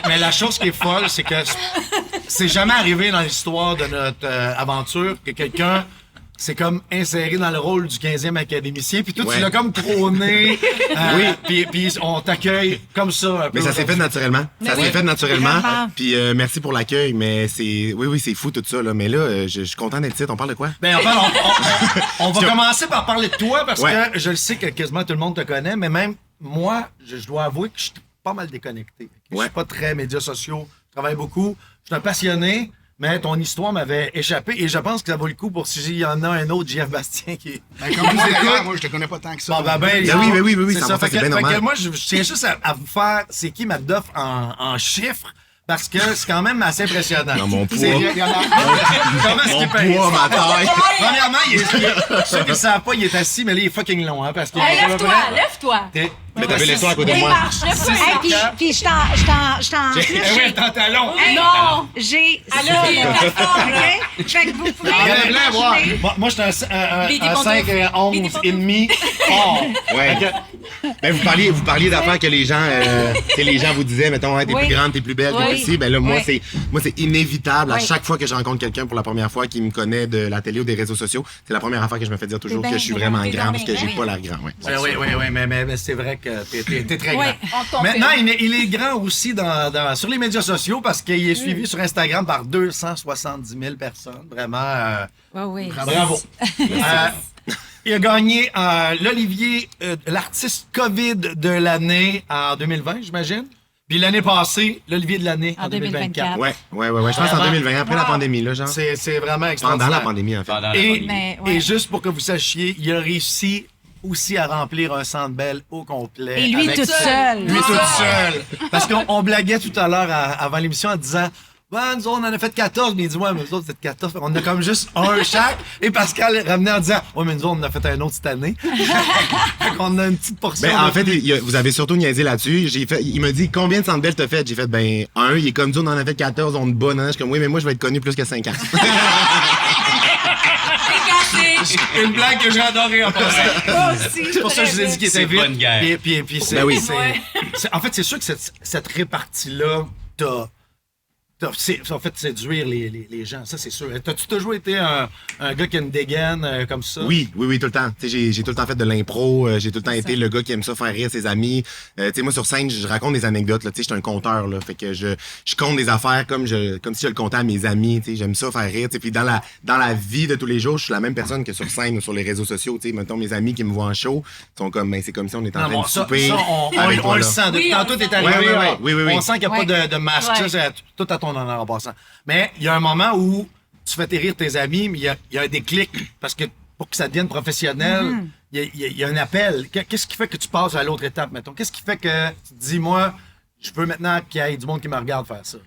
Mais la chose qui est folle, c'est que c'est jamais arrivé dans l'histoire de notre aventure que quelqu'un s'est comme inséré dans le rôle du 15e académicien, puis toi, Ouais. tu l'as comme trôné. Puis on t'accueille comme ça. Un peu Mais ça s'est fait naturellement. Ça s'est fait naturellement. Vraiment. Puis merci pour l'accueil, mais c'est... Oui, c'est fou tout ça, là. Mais là, je suis content d'être ici. On parle de quoi? Ben, enfin, on va commencer par parler de toi parce Ouais. que je le sais que quasiment tout le monde te connaît, mais même moi, je dois avouer que je suis pas mal déconnecté. Je Ouais. suis pas très médias sociaux, je travaille beaucoup, je suis un passionné, mais ton histoire m'avait échappé et je pense que ça vaut le coup pour s'il y en a un autre, Jeff Bastien, qui est... Ben, comme vous d'ailleurs, moi, je te connais pas tant que ça. Bon, ben, oui, c'est ça ça. va, Fait c'est que, bien normal. fait que moi, je tiens juste à vous faire c'est qui Magda en chiffres parce que c'est quand même assez impressionnant. Dans mon poids. C'est- Il y en a- Comment est-ce Mon qu'il paye? poids, ma taille. Premièrement, ceux qui ne savent pas, il est assis, mais là, il est fucking long, hein, parce que... Hey, lève-toi. T'es- Mais t'avais les à côté de Il moi. marche, lève-toi. Hey, puis je t'en... Eh oui, t'en talon. Non. J'ai ça, Elle a des là. plateformes, OK? Fait que vous pouvez Enlève-les, voir. imaginer. Moi, je suis Baby un pantoufles. 5 et 11 Baby et demi fort. Ouais. Fait que- Ben, vous parliez d'affaires que les gens, tu sais, les gens vous disaient, mettons, ouais, t'es Oui. plus grande, t'es plus belle, t'es Oui. plus ici. Ben là, moi, Oui. c'est inévitable. À Oui. chaque fois que je rencontre quelqu'un pour la première fois qui me connaît de la télé ou des réseaux sociaux, c'est la première affaire que je me fais dire toujours T'es que bien je suis grand, vraiment t'es grand bien parce que j'ai grand. pas l'air grand, ouais. Oui, mais c'est vrai que t'es très Oui. grand. On te confirme. Maintenant, il est grand aussi sur les médias sociaux parce qu'il est suivi sur Instagram par 270 000 personnes. Vraiment, Oui, oui. bravo. Il a gagné l'Olivier, l'artiste COVID de l'année en 2020, j'imagine. Puis l'année passée, l'Olivier de l'année en En 2024. 2024. Ouais. Je pense en 2020, après la pandémie, là, genre. C'est vraiment Pendant extraordinaire. la pandémie, en fait. Pendant la Et, pandémie. Mais, ouais. et juste pour que vous sachiez, il a réussi aussi à remplir un centre belle au complet. Et lui avec toute seule. Lui toute seule. Parce qu'on blaguait tout à l'heure avant l'émission en disant ben, nous autres, on en a fait 14, mais il dit ouais, mais nous autres, c'est 14. On a comme juste un chaque. Et Pascal revenait en disant ouais, mais nous autres, on en a fait un autre cette année. Fait qu'on a une petite portion. Ben, en de- fait, vous avez surtout niaisé là-dessus. Il m'a dit combien de centres belles t'as fait? J'ai fait, ben, un. Il est comme dit, on en a fait 14, on est bon, hein. Je suis comme, oui, mais moi, je vais être connu plus que 5 ans. une blague que j'ai adorée en passant. Moi aussi. C'est pour ça que je vous ai dit qu'il était C'est vite. bonne guerre. Puis c'est, Ben oui. en fait, c'est sûr que cette répartie-là t'as fait séduire les gens, ça c'est sûr. T'as-tu toujours été un gars qui a une dégaine comme ça? Oui, tout le temps. Tu sais, j'ai tout le temps fait de l'impro. J'ai tout le temps été le gars qui aime ça faire rire ses amis. Tu sais, moi, sur scène, je raconte des anecdotes. Tu sais, je suis un conteur. Là, fait que je compte des affaires comme si je le comptais à mes amis. Tu sais, j'aime ça faire rire. Tu sais, puis dans la vie de tous les jours, je suis la même personne que sur scène ou sur les réseaux sociaux. Tu sais, mettons, mes amis qui me voient en show sont comme, ben, c'est comme si on était en Non, train bon, de ça, souper on avec toi, le là. sent. Depuis Oui, tantôt, on t'es le arrivé. sent. Oui. On sent qu'il n'y a pas de masque. Ouais. Ça, c'est tout à ton honneur en passant. Mais il y a un moment où tu fais rire tes amis, mais il y a un déclic. Parce que pour que ça devienne professionnel, il y a un appel. Qu'est-ce qui fait que tu passes à l'autre étape, mettons? Qu'est-ce qui fait que tu te dis, moi, je veux maintenant qu'il y ait du monde qui me regarde faire ça?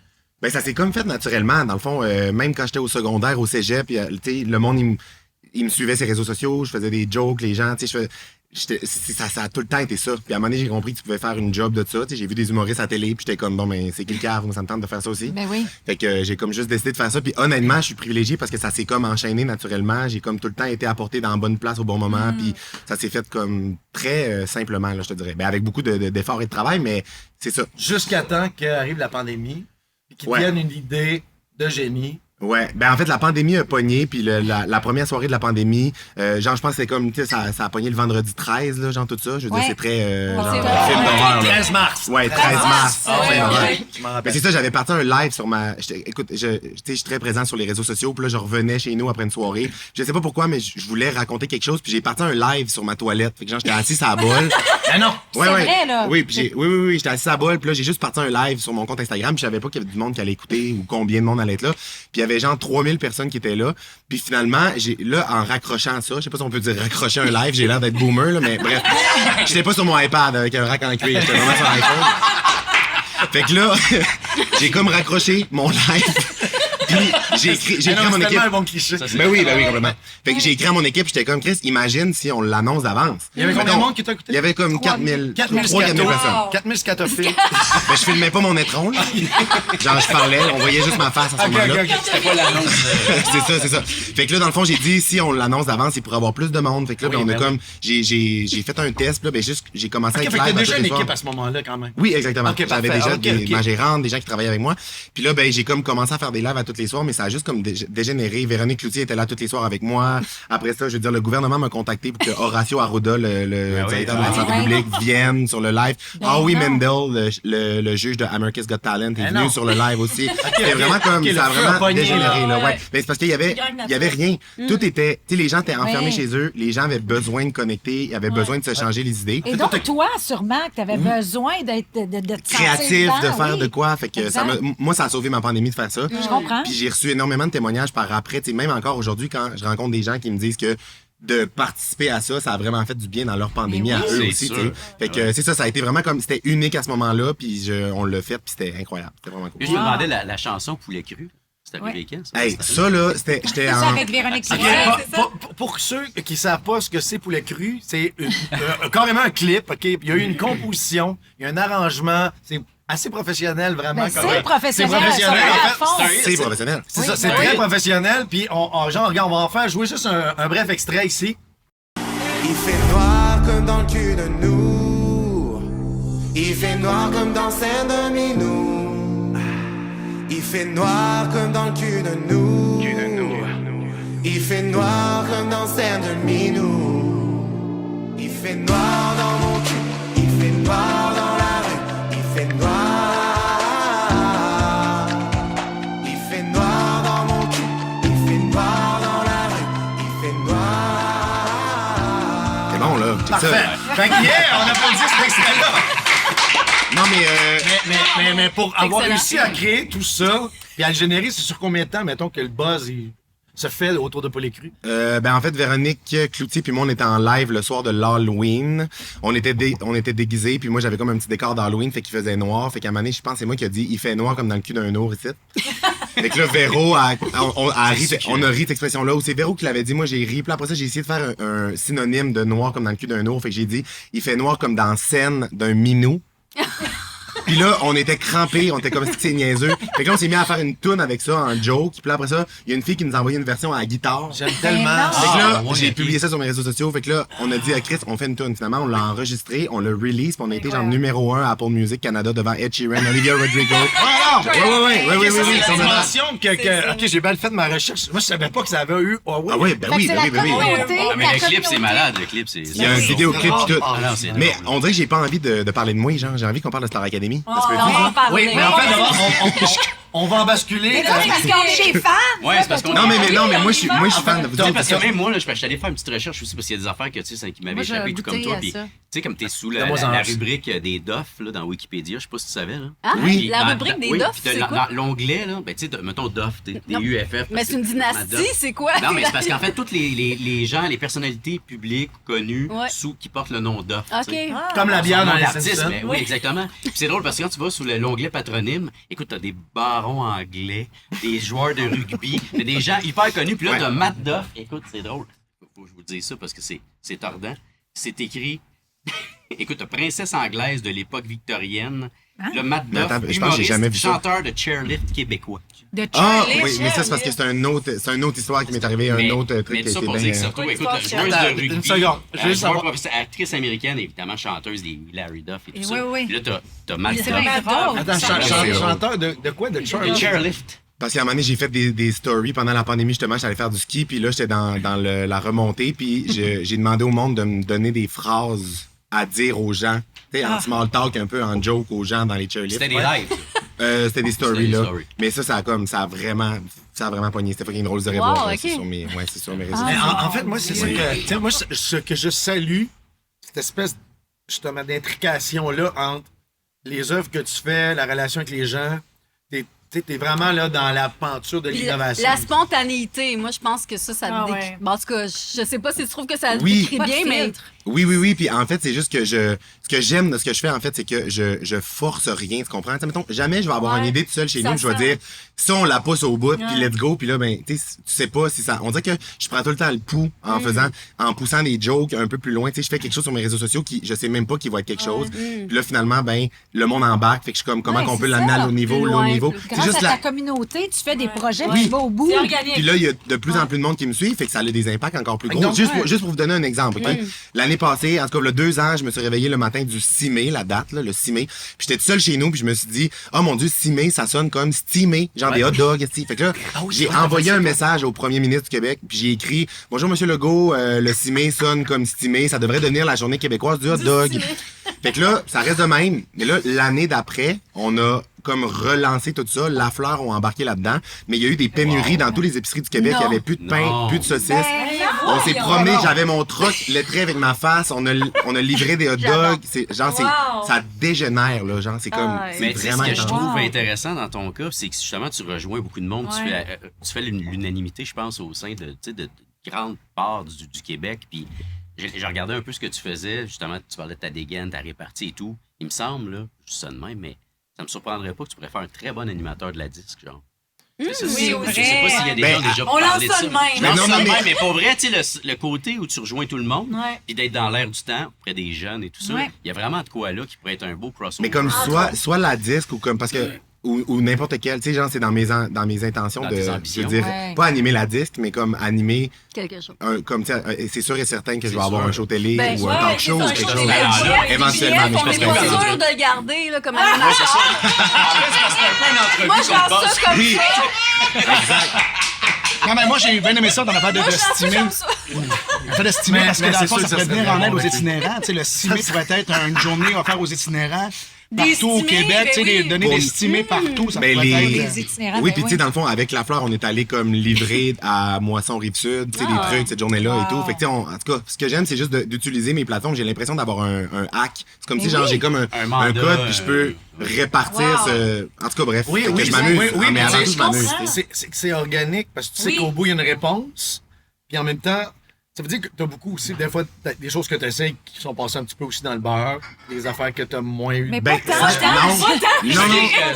Ben, ça s'est comme fait naturellement. Dans le fond, même quand j'étais au secondaire, au cégep, tu sais, le monde, il me suivait sur les réseaux sociaux, je faisais des jokes, les gens, tu sais, ça a tout le temps été ça. Puis à un moment donné, j'ai compris que tu pouvais faire une job de ça. Tu sais, j'ai vu des humoristes à télé, puis j'étais comme, bon, ben, c'est qui le cave? Moi, ça me tente de faire ça aussi. Ben oui. Fait que j'ai comme juste décidé de faire ça. Puis honnêtement, je suis privilégié parce que ça s'est comme enchaîné naturellement. J'ai comme tout le temps été apporté dans la bonne place au bon moment. Puis ça s'est fait comme très simplement, là, je te dirais. Ben, avec beaucoup d'efforts et de travail, mais c'est ça. Jusqu'à temps qu'arrive la pandémie et qu'ils Ouais. deviennent une idée de génie. Ouais, ben en fait, la pandémie a pogné, puis la première soirée de la pandémie, genre, je pense que c'est comme, tu sais, ça a pogné le vendredi 13, là, genre tout ça. Je veux dire, c'est très. Genre, c'est film vrai. d'horreur, là. 13 mars. Ouais, 13 mars. Ah ouais, Film d'horreur. ouais. Je m'en Mais rappelle. c'est ça, j'avais parti un live sur ma. Écoute, tu sais, je suis très présent sur les réseaux sociaux, puis là, je revenais chez nous après une soirée. Je sais pas pourquoi, mais je voulais raconter quelque chose, puis j'ai parti un live sur ma toilette. Fait que genre, j'étais assis à la bolle. Ah non. Ouais, C'est ouais. vrai, là. Oui, puis oui, j'étais assis à la bolle, puis là, j'ai juste parti un live sur mon compte Instagram, puis je savais pas qu'il y avait du monde qui allait écouter ou combien de monde allait être là. Puis il y avait genre 3000 personnes qui étaient là. Puis finalement, là, en raccrochant ça, je sais pas si on peut dire raccrocher un live, j'ai l'air d'être boomer, là, mais bref. J'étais pas sur mon iPad avec un rack en cuir, j'étais vraiment sur l'iPhone. Fait que là, j'ai comme raccroché mon live. Puis j'ai écrit à mon C'est équipe. tellement un bon cliché. Ben oui, complètement. Fait que j'ai écrit à mon équipe, j'étais comme, Chris, imagine si on l'annonce d'avance. Il y avait combien de monde qui t'a écouté? Il y avait comme 4000 4000 personnes. 4000 scatophiles. Ben, je filmais pas mon étron, là. Genre, je parlais, on voyait juste ma face à ce moment-là. C'était pas l'annonce. C'est ça. Fait que là, dans le fond, j'ai dit, si on l'annonce d'avance, il pourrait avoir plus de monde. Fait que là, ben, on a comme, j'ai fait un test, puis là, ben, juste, j'ai commencé à Ok, être fait que live t'as à déjà toutes une les soirs. équipe à ce moment-là, quand même. Oui, exactement. Ok, J'avais parfait. déjà Ok. ma gérante, des gens qui travaillaient avec moi. Puis là, ben, j'ai comme commencé à faire des lives à tous les soirs, mais ça a juste comme dégénéré. Véronique Cloutier était là tous les soirs avec moi. Après ça, je veux dire, le gouvernement m'a contacté pour que Horacio Arruda, le directeur de la santé publique, vienne sur le live. Howie Mendel, le juge de America's Got Talent, est venu sur le live aussi. C'était vraiment comme, Ok, ça a le feu a vraiment pogné, dégénéré, là. là. Ouais. Ouais. Ben, c'est parce qu'il y avait rien. Tout était, tu sais, les gens étaient enfermés Ouais. chez eux. Les gens avaient besoin de connecter. Ils avaient besoin de se changer les idées. Et donc, toi, sûrement, que tu avais besoin de te Créatif, sentir de faire dedans, de oui. quoi. Fait que ça Exact. moi, ça a sauvé ma pandémie de faire ça. Je comprends. Puis j'ai reçu énormément de témoignages par après. Tu sais, même encore aujourd'hui, quand je rencontre des gens qui me disent que de participer à ça, ça a vraiment fait du bien dans leur pandémie à eux C'est aussi. sûr. Tu sais. Fait que c'est ça a été vraiment comme, c'était unique à ce moment-là, puis on l'a fait, puis c'était incroyable. C'était vraiment cool. Je me demandais la chanson Poulet cru. C'était arrivé quand, ça? Hey, ça là, j'étais C'est ça en... avec Véronique Ok, Cloutier. pour ceux qui savent pas ce que c'est Poulet Cru, c'est carrément un clip, OK? Il y a eu une composition, il y a un arrangement, c'est assez professionnel, vraiment. Ben, comme- c'est professionnel, C'est professionnel, ça va en à fait. fond. C'est professionnel. C'est ça, c'est très professionnel. Puis, genre, regarde, on va en faire jouer juste un bref extrait ici. Il fait noir comme dans le cul de nous. Il fait noir comme dans Saint-Domingue. Il fait noir comme dans le cul de nous. Il fait noir comme dans Saint-Domingue. Il fait noir dans mon cul. Il fait noir dans la rue. Il fait noir. Il fait noir dans mon cul. Il fait noir dans la rue. Il fait noir. C'est bon, là. Check Parfait. ça. Fait que, yeah, on applaudit cet extrait-là. Non, mais... Mais pour avoir Excellent. réussi à créer tout ça, puis à le générer, c'est sur combien de temps, mettons, que le buzz se fait autour de Poulet Cru? Ben en fait, Véronique Cloutier puis moi, on était en live le soir de l'Halloween. On était déguisés, puis moi, j'avais comme un petit décor d'Halloween, fait qu'il faisait noir. Fait qu'à un moment donné, je pense que c'est moi qui a dit « Il fait noir comme dans le cul d'un ours ici. » Fait que là, Véro, on a ri de cette expression-là. Ou c'est Véro qui l'avait dit, moi, j'ai ri. Puis après ça, j'ai essayé de faire un synonyme de noir comme dans le cul d'un ours. Fait que j'ai dit « Il fait noir comme dans la scène d'un minou. » Puis là, on était crampés, on était comme si c'est niaiseux. Fait que là, on s'est mis à faire une toune avec ça en joke. Puis là, après ça, il y a une fille qui nous a envoyé une version à la guitare. J'aime tellement. non. Fait que là, ouais, j'ai ok. publié ça sur mes réseaux sociaux. Fait que là, on a dit à Chris, on fait une tune. Finalement, on l'a enregistré, on l'a release, puis on a été genre numéro 1 à Apple Music Canada devant Ed Sheeran, Olivia Rodrigo. Ouais. Ok, ça, c'est On une a- mention que ok, j'ai bien fait de ma recherche. Moi, je savais pas que ça avait eu. Ah oui. Ah ouais, ben oui, C'est ben la oui, ben oui. communauté, Ah, mais la le clip, c'est communauté. malade, le clip. Il y a un vidéoclip pis tout. Ah, non, c'est Mais drôle. on dirait que j'ai pas envie de parler de moi, genre. J'ai envie qu'on parle de Star Academy. Ça se peut-tu? On va en parler. Oui, mais en fait, d'abord, on va en basculer. Mais non, c'est parce qu'on est chez fans. Ouais, c'est parce qu'on Non, mais moi, je suis fan de vous Tu sais, dire. parce que même moi, là, je suis allé faire une petite recherche aussi parce qu'il y a des affaires que, tu sais, qui m'avaient Moi, j'ai échappé, tout comme goûté toi. à Puis, tu ça. sais, comme t'es sous Donne-moi en la plus. rubrique des DOF là, dans Wikipédia, je sais pas si tu savais. Là. Ah, Puis la dans- rubrique des oui, DOF, puis c'est dans quoi? l'onglet, là, ben, tu sais, mettons DOF, des Non, UFF. Mais c'est une dynastie, c'est quoi? Non, mais c'est parce qu'en fait, toutes les gens, les personnalités publiques connues Ouais. qui portent le nom DOF. tu OK. sais. Comme la bière Son dans nom les d'artiste, Simpsons. mais oui, exactement. Puis c'est drôle parce que quand tu vas sous l'onglet patronyme, écoute, t'as des barons anglais, des joueurs de rugby, t'as des gens hyper connus. Puis là, t'as Matt Duff. Écoute, c'est drôle. Faut que je vous dise ça parce que c'est tordant. C'est écrit. Écoute, t'as princesse anglaise de l'époque victorienne. Le Matt Mais Duff, attends, je pense que j'ai humoriste, jamais vu ça. chanteur de chairlift québécois. De Ah, Charlie. oui, mais ça, c'est parce que c'est une autre histoire qui m'est arrivée, un autre truc mais qui a ça été pour dire que bien. surtout, Oui, écoute, c'est joueuse Attends, de rugby, une seconde, je veux joueur savoir. professionnel, actrice américaine, évidemment, chanteuse des Hilary Duff et tout Et ça. oui. Puis là, t'as Matt C'est Duff. bien drôle. Attends, C'est drôle. chanteur de quoi? De Le Charlie? chairlift. Parce qu'à un moment donné, j'ai fait des stories pendant la pandémie, justement, j'allais faire du ski, puis là, j'étais dans la remontée, puis j'ai demandé au monde de me donner des phrases à dire aux gens. Tu sais, en small talk, un peu en joke aux gens dans les chairlifts. C'était des lives. C'était des stories, C'était des là. stories. Mais ça a vraiment pogné. C'était fucking drôle de revoir. Wow, là. ok. C'est sur mes réseaux Mais sociaux. en fait, moi, c'est ça que. Tu sais, moi, ce que je salue, cette espèce, justement, d'intrication-là entre les œuvres que tu fais, la relation avec les gens. T'es vraiment là dans la penture de l'innovation. La spontanéité, moi, je pense que ça Ah te ouais. décrit. Bon, en tout cas, je sais pas si tu trouves que ça te Oui. décrit Pas de bien, mais. filtre. Oui. Puis en fait, c'est juste que ce que j'aime de ce que je fais, en fait, c'est que je force rien, tu comprends? T'sais, mettons, jamais je vais avoir Ouais. une idée tout seul chez Ça nous, je vais sent. dire, ça, on la pousse au bout, puis Ouais. let's go, puis là, ben, tu sais pas si ça. On dirait que je prends tout le temps le pouls en poussant des jokes un peu plus loin. Tu sais, je fais quelque chose sur mes réseaux sociaux qui, je sais même pas qu'il va être quelque chose. Puis là, finalement, ben, le monde embarque, fait que je suis comme, comment Ouais, qu'on peut c'est l'amener ça. à l'autre niveau, Plus l'autre loin, niveau. plus- C'est Grâce juste à la. ta communauté, tu fais des projets Oui. qui vont au bout. C'est organique. Puis là, il y a de plus en plus de monde qui me suit, fait que ça a des impacts encore plus gros. Donc, Juste pour vous donner un exemple, OK? L'année passée, en tout cas, il y a 2 ans, je me suis réveillé le matin du 6 mai, la date, là, le 6 mai. Puis j'étais tout seul chez nous, puis je me suis dit, oh mon Dieu, 6 mai, ça sonne comme steamé, genre des hot dogs, esti. Fait que là, j'ai envoyé un message au premier ministre du Québec, puis j'ai écrit, bonjour Monsieur Legault, le 6 mai sonne comme steamé, ça devrait devenir la journée québécoise du hot dog. Fait que là, ça reste de même. Mais là, l'année d'après, on a comme relancé tout ça. La Fleur ont embarqué là-dedans. Mais il y a eu des pénuries dans toutes les épiceries du Québec. Il n'y avait plus de pain, Non. plus de saucisses. Ben, On s'est voyons. promis, j'avais mon truck lettré avec ma face. On a livré des hot dogs. Wow. Ça dégénère, là. Genre, c'est comme, Ah, c'est Mais tu sais, ce vraiment que je intense. trouve intéressant dans ton cas, c'est que justement, tu rejoins beaucoup de monde. Ouais. Tu fais l'unanimité, je pense, au sein de grande part du Québec. Puis j'ai regardé un peu ce que tu faisais. Justement, tu parlais de ta dégaine, ta répartie et tout. Il me semble, là, je dis ça de même, mais ça me surprendrait pas que tu pourrais faire un très bon animateur de la disque, genre. Tu sais, ça, oui, je oui. sais pas s'il y a des Ben, gens déjà on lance parlé de ça ça. de même. Je lance Non, ça de mais- même, mais pour vrai, tu sais, le côté où tu rejoins tout le monde, Ouais. puis d'être dans l'air du temps, auprès des jeunes et tout ça, Ouais. il y a vraiment de quoi là qui pourrait être un beau crossover. Mais comme soit la disque ou comme parce que ou n'importe quel, tu sais, genre c'est dans mes intentions Dans de tes je ambitions. veux dire Ouais. pas animer la disque mais comme animer Quelque chose. comme tu sais, c'est sûr et certain que je vais C'est avoir sûr. un show télé Ben, ou un ouais, talk c'est show ça, ou un quelque show chose. télé. Ben, là, Ouais, éventuellement, mais je on pense est que pas c'est sûr de le garder là, comme Ouais, c'est ça. animateur. En fait, c'est un peu une entrevue Moi, je qu'on lance passe. ça comme Oui. Non, mais moi, j'ai bien aimé ça dans l'affaire de Moi, je lance ça stimer. comme ça. L'affaire de stimer Mais- parce que mais dans le c'est fond, sûr ça que pourrait ça venir serait en aide bon aux avec itinérants. Tu sais, le stimer pourrait être une journée offerte aux itinérants partout au stimés, Québec. Tu sais, ben oui. donner Pour- des stimés partout, ça Ben, pourrait être... Les itinérants, Oui, ben puis tu sais, dans le fond, avec La Fleur, on est allé comme livrer à Moisson Rive-Sud, tu sais, des trucs cette journée-là et tout. Fait que, tu sais, en tout cas, ce que j'aime, c'est juste d'utiliser mes plateformes. J'ai l'impression d'avoir un hack. C'est comme si, genre, j'ai comme un mandat, code, puis je peux répartir Wow. ce... En tout cas, bref, Oui, fait que oui, je m'amuse. oui, mais mais avant tu tout, sais, je m'amuse. comprends. c'est organique parce que tu sais Oui. qu'au bout, il y a une réponse. Puis en même temps, ça veut dire que tu as beaucoup aussi, des fois, des choses que tu essaies qui sont passées un petit peu aussi dans le beurre, des affaires que tu as moins eu. Mais Ben, pas tant. ça, non, non,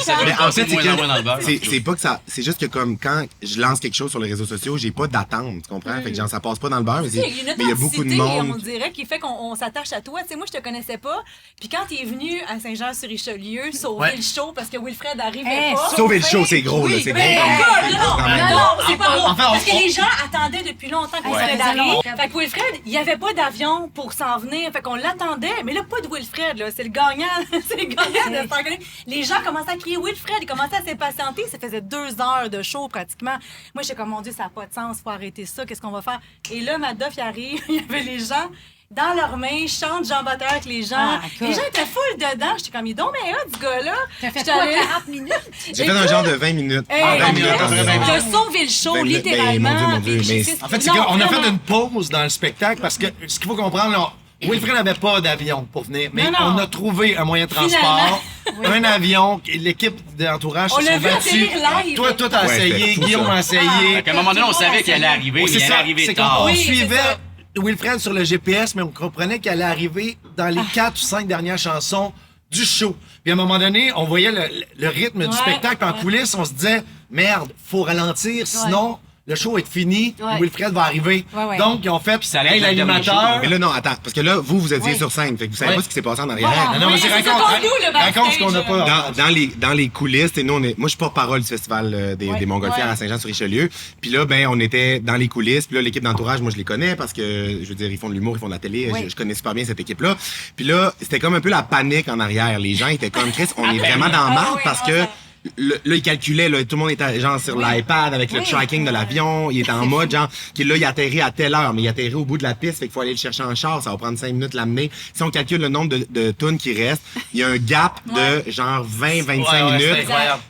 Ça doit mais en passer fait, de moins en moins dans le beurre. c'est pas que ça, c'est juste que comme quand je lance quelque chose sur les réseaux sociaux, j'ai pas d'attente, tu comprends? Fait que genre, ça passe pas dans le beurre, mais Tu sais, il y a une mais il y a beaucoup de authenticité, on monde. dirait, qui fait qu'on s'attache à toi. Tu sais, moi, je te connaissais pas. Puis quand t'es venu à Saint-Jean-sur-Richelieu sauver Ouais. le show parce que Wilfred arrivait Hey, pas. Sauver le show, c'est gros, là, Oui, c'est Mais gros. non, c'est pas gros. Enfin, Parce que les gens attendaient depuis longtemps que Wilfred ça faisait arrive. longtemps. Fait que Wilfred, il n'y avait pas d'avion pour s'en venir. Fait qu'on l'attendait. Mais là, pas de Wilfred, là. C'est le gagnant. C'est le gagnant de Stargate. Les gens commençaient à crier Wilfred. Ils commençaient à s'impatienter. Ça faisait 2 heures de show pratiquement. Moi, j'étais comme, mon Dieu, ça n'a pas de sens. Faut arrêter ça. Qu'est-ce qu'on va faire? Et là, Madoff, il arrive. Il y avait les gens. Dans leurs mains, chantent Jean Baptiste avec les gens. Ah, écoute. Les gens étaient full dedans. J'étais comme, il est donc bien hot, ce gars-là. T'as fait J'étais quoi, allée- 40 minutes? J'ai fait un genre de 20 minutes. Hey, 20 minutes on a environ. T'as sauvé le show, 20 minutes. littéralement. Ben, mon Dieu, mais Puis- En fait, c'est Non, qu'on a vraiment. fait une pause dans le spectacle parce que ce qu'il faut comprendre, là, Wilfred n'avait pas d'avion pour venir, mais Non, non. on a trouvé un moyen de transport, un avion, l'équipe d'entourage On se l'a sont vu à battus. télé live. Toi, t'as Ouais, essayé, c'était fou, Guillaume ça. a essayé. Fait qu'à un moment donné, on savait qu'elle allait arriver, Oui, mais c'est elle ça. est arrivée C'est tard. qu'on Oui, c'est suivait ça. Wilfred sur le GPS, mais on comprenait qu'elle allait arriver dans les 4 ou 5 dernières chansons du show. Puis à un moment donné, on voyait le rythme du Ouais, spectacle en ouais. coulisses, on se disait, merde, faut ralentir, sinon le show va être fini, Ouais. Wilfred va arriver. Ouais, ouais. Donc, ils ont fait, ça allait hey, être le dernier l'animateur... Mais là, non, attends, parce que là, vous étiez Oui. sur scène, fait que vous savez Ouais. pas ce qui s'est passé en arrière. Ah non, Oui, mais c'est ça, raconte, conte-nous, le raconte ce qu'on n'a backstage. pas. Dans les coulisses, et nous, moi, je suis porte-parole du festival des Montgolfières Ouais. à Saint-Jean-sur-Richelieu. Puis là, ben, on était dans les coulisses. Puis là, l'équipe d'entourage, moi, je les connais parce que, je veux dire, ils font de l'humour, ils font de la télé. Oui. Je connais super bien cette équipe-là. Puis là, c'était comme un peu la panique en arrière. Les gens étaient comme, Chris, on est vraiment dans la marde oui, parce on que sent. là, il calculait, là, tout le monde était genre sur l'iPad avec le tracking de l'avion. Il était en mode, genre, là, il atterrit à telle heure, mais il atterrit au bout de la piste, fait qu'il faut aller le chercher en char, ça va prendre 5 minutes l'amener. Si on calcule le nombre de tunes qui restent, il y a un gap de genre 20-25 minutes. C'est incroyable.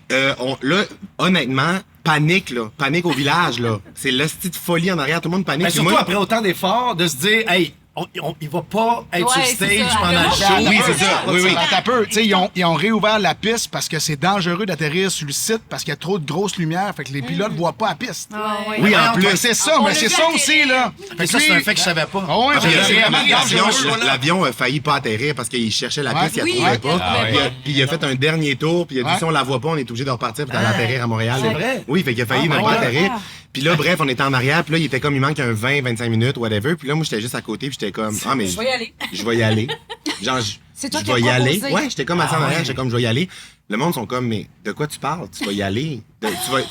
Là, honnêtement, panique au village, là. C'est l'hostie de folie en arrière, tout le monde panique. Mais Puis surtout moi- après autant d'efforts, de se dire, hey, il va pas être sur Ouais, c'est stage ça. pendant le show. Oui, c'est ça. Oui, oui. Attends un peu. Tu sais, ils ont réouvert la piste parce que c'est dangereux d'atterrir sur le site parce qu'il y a trop de grosses lumières. Fait que les pilotes voient pas la piste. Oui, en plus. Mais c'est ça, mais c'est ça aussi, là. Fait que ça, c'est un fait que je savais pas. Ah ouais, Puis, c'est vraiment dangereux. l'avion a failli pas atterrir parce qu'il cherchait la piste, Ouais. il la trouvait Oui, pas. il la trouvait pas. Puis il a fait un dernier tour, puis il a dit Ouais. si on la voit pas, on est obligé de repartir puis d'aller atterrir à Montréal. C'est vrai? Oui, fait qu'il a failli ne pas atterrir. Puis là, bref, on était en arrière, puis là, il était comme, il manque un 20-25 minutes, whatever. Puis là, moi, j'étais juste à côté, puis j'étais comme, ah, mais Je vais y aller. je vais y aller. Genre, C'est toi je qui as vais y aller. proposé. Ouais, j'étais comme assis en arrière, j'étais comme, je vais y aller. Le monde sont comme, mais de quoi tu parles? Tu vas y aller.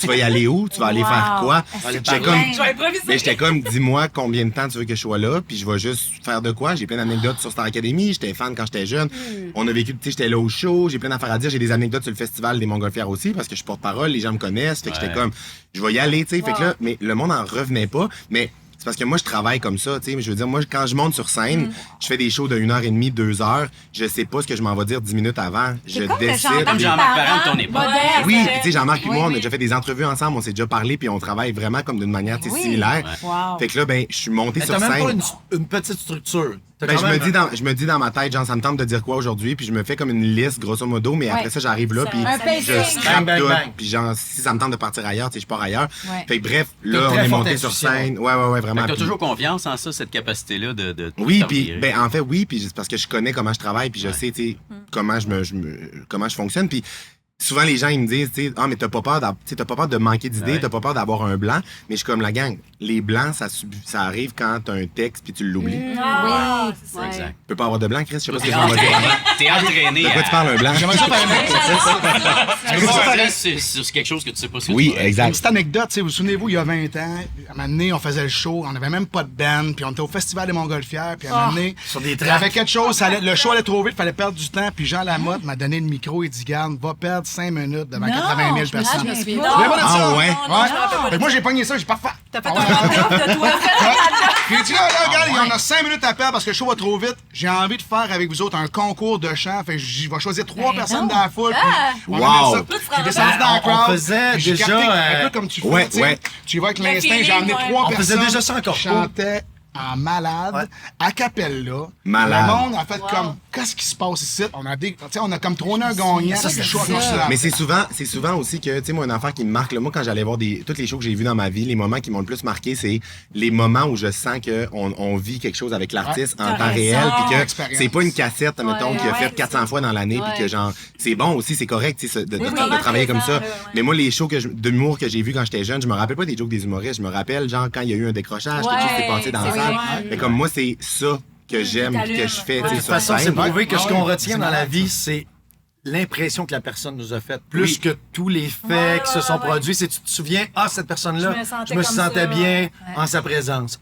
Tu vas y aller où? Tu vas aller faire quoi? J'étais comme, Je vais improviser. mais j'étais comme, dis-moi combien de temps tu veux que je sois là, puis je vais juste faire de quoi. J'ai plein d'anecdotes sur Star Academy. J'étais fan quand j'étais jeune. On a vécu, tu sais, j'étais là au show. J'ai plein d'affaires à dire. J'ai des anecdotes sur le festival des Montgolfières aussi, parce que je suis porte-parole, les gens me connaissent. Fait que j'étais comme, je vais y aller, tu sais. Fait que là, mais le monde en revenait pas. Mais c'est parce que moi, je travaille comme ça, tu sais. Je veux dire, moi, quand je monte sur scène, je fais des shows de 1h30, 2 heures. Je sais pas ce que je m'en vais dire 10 minutes avant. Je comme le décide. genre Comme Jean-Marc Parent de ton époque. Oui, puis tu sais, Jean-Marc et Oui, moi, on a oui. déjà fait des entrevues ensemble, on s'est déjà parlé, puis on travaille vraiment comme d'une manière tu sais, similaire. Wow. Fait que là, ben, je suis monté Mais sur t'as même pas scène. une petite structure. T'as Ben, quand même- je me dis dans ma tête, genre, ça me tente de dire quoi aujourd'hui, puis je me fais comme une liste, grosso modo, mais après ça, j'arrive là, puis Un je pacing. scrape Bang, bang, tout, bang. puis genre, si ça me tente de partir ailleurs, tu sais, je pars ailleurs. Ouais. Fait que bref, là, T'as on très est forte monté sur intuition. scène. Ouais, Fait vraiment. que t'as Puis- toujours confiance en ça, cette capacité-là de Oui, t'en puis virer. ben en fait oui, puis c'est parce que je connais comment je travaille, puis je sais tu sais comment comment je fonctionne, puis souvent les gens ils me disent tu sais ah mais t'as pas peur t'as pas peur de manquer d'idées, Ouais. t'as pas peur d'avoir un blanc, mais je suis comme la gang, les blancs ça arrive quand t'as un texte puis tu l'oublies. Ah, Oui. c'est ça. Exact. Tu peux pas avoir de blanc, Chris, je sais pas ce que T'es je m'en vais dire avant. entraîné. T'es entraîné. De quoi tu parles un blanc? J'aimerais ça faire C'est quelque chose que tu sais pas ce que Oui, tu vas- Une exact. petite anecdote, tu sais, vous souvenez-vous, il y a 20 ans, à un moment donné, on faisait le show, on n'avait même pas de band, puis on était au Festival des Montgolfières, puis à un moment donné, sur des il y tracks. avait quelque chose, le show allait trop vite, il fallait perdre du temps, puis Jean Lamotte m'a donné le micro, il dit, garde, va perdre 5 minutes devant 80 000 personnes. je me souviens Vous pas. souvenez pas de Ah ça? ouais? Non, je me rappelle pas de Fait que moi, j'ai pogné ça, j'ai parfait. T'as fait un rap de toi. Puis il dit là, regarde, il y en a 5 minutes à perdre parce que le show va trop vite. J'ai envie de faire avec vous autres un concours de chant. Fait que j'y vais choisir 3 personnes dans la foule. Puis on va Wow. mettre ça. J'ai descendu dans la On crowd. faisait puis j'ai déjà, capté un peu comme tu fais. ouais, tu sais. ouais. Tu y vas avec Le l'instinct. J'ai feeling, amené ouais. 3 On personnes. faisait déjà ça en corpo. qui chantaient en malade, a cappella. Malade. Le monde a fait comme, qu'est-ce qui se passe ici? On a comme trôné un gagnant. Ça, le c'est choix ça. comme ça. Mais c'est souvent aussi que, tu sais, moi, une affaire qui me marque, là, moi, quand j'allais voir toutes les shows que j'ai vues dans ma vie, les moments qui m'ont le plus marqué, c'est les moments où je sens qu'on vit quelque chose avec l'artiste en temps réel, puis que Expérience. c'est pas une cassette, mettons, qu'il a fait 400 fois dans l'année, puis que, genre, c'est bon aussi, c'est correct, tu sais, de travailler comme ça. Mais moi, les shows d'humour que j'ai vus quand j'étais jeune, je me rappelle pas des jokes des humoristes, je me rappelle, genre, quand il y a eu un décrochage, quelque chose s'est passé dans la salle. Mais comme moi, c'est ça que j'aime, puis que je fais, tu sais, De toute sur façon, c'est scène. prouvé que ce qu'on retient C'est dans la malade. vie, c'est l'impression que la personne nous a faite. Plus Oui. que tous les faits Ouais, qui se sont ouais. produits. C'est tu te souviens, cette personne-là, Je me sentais je me comme sentais ça. bien en sa présence.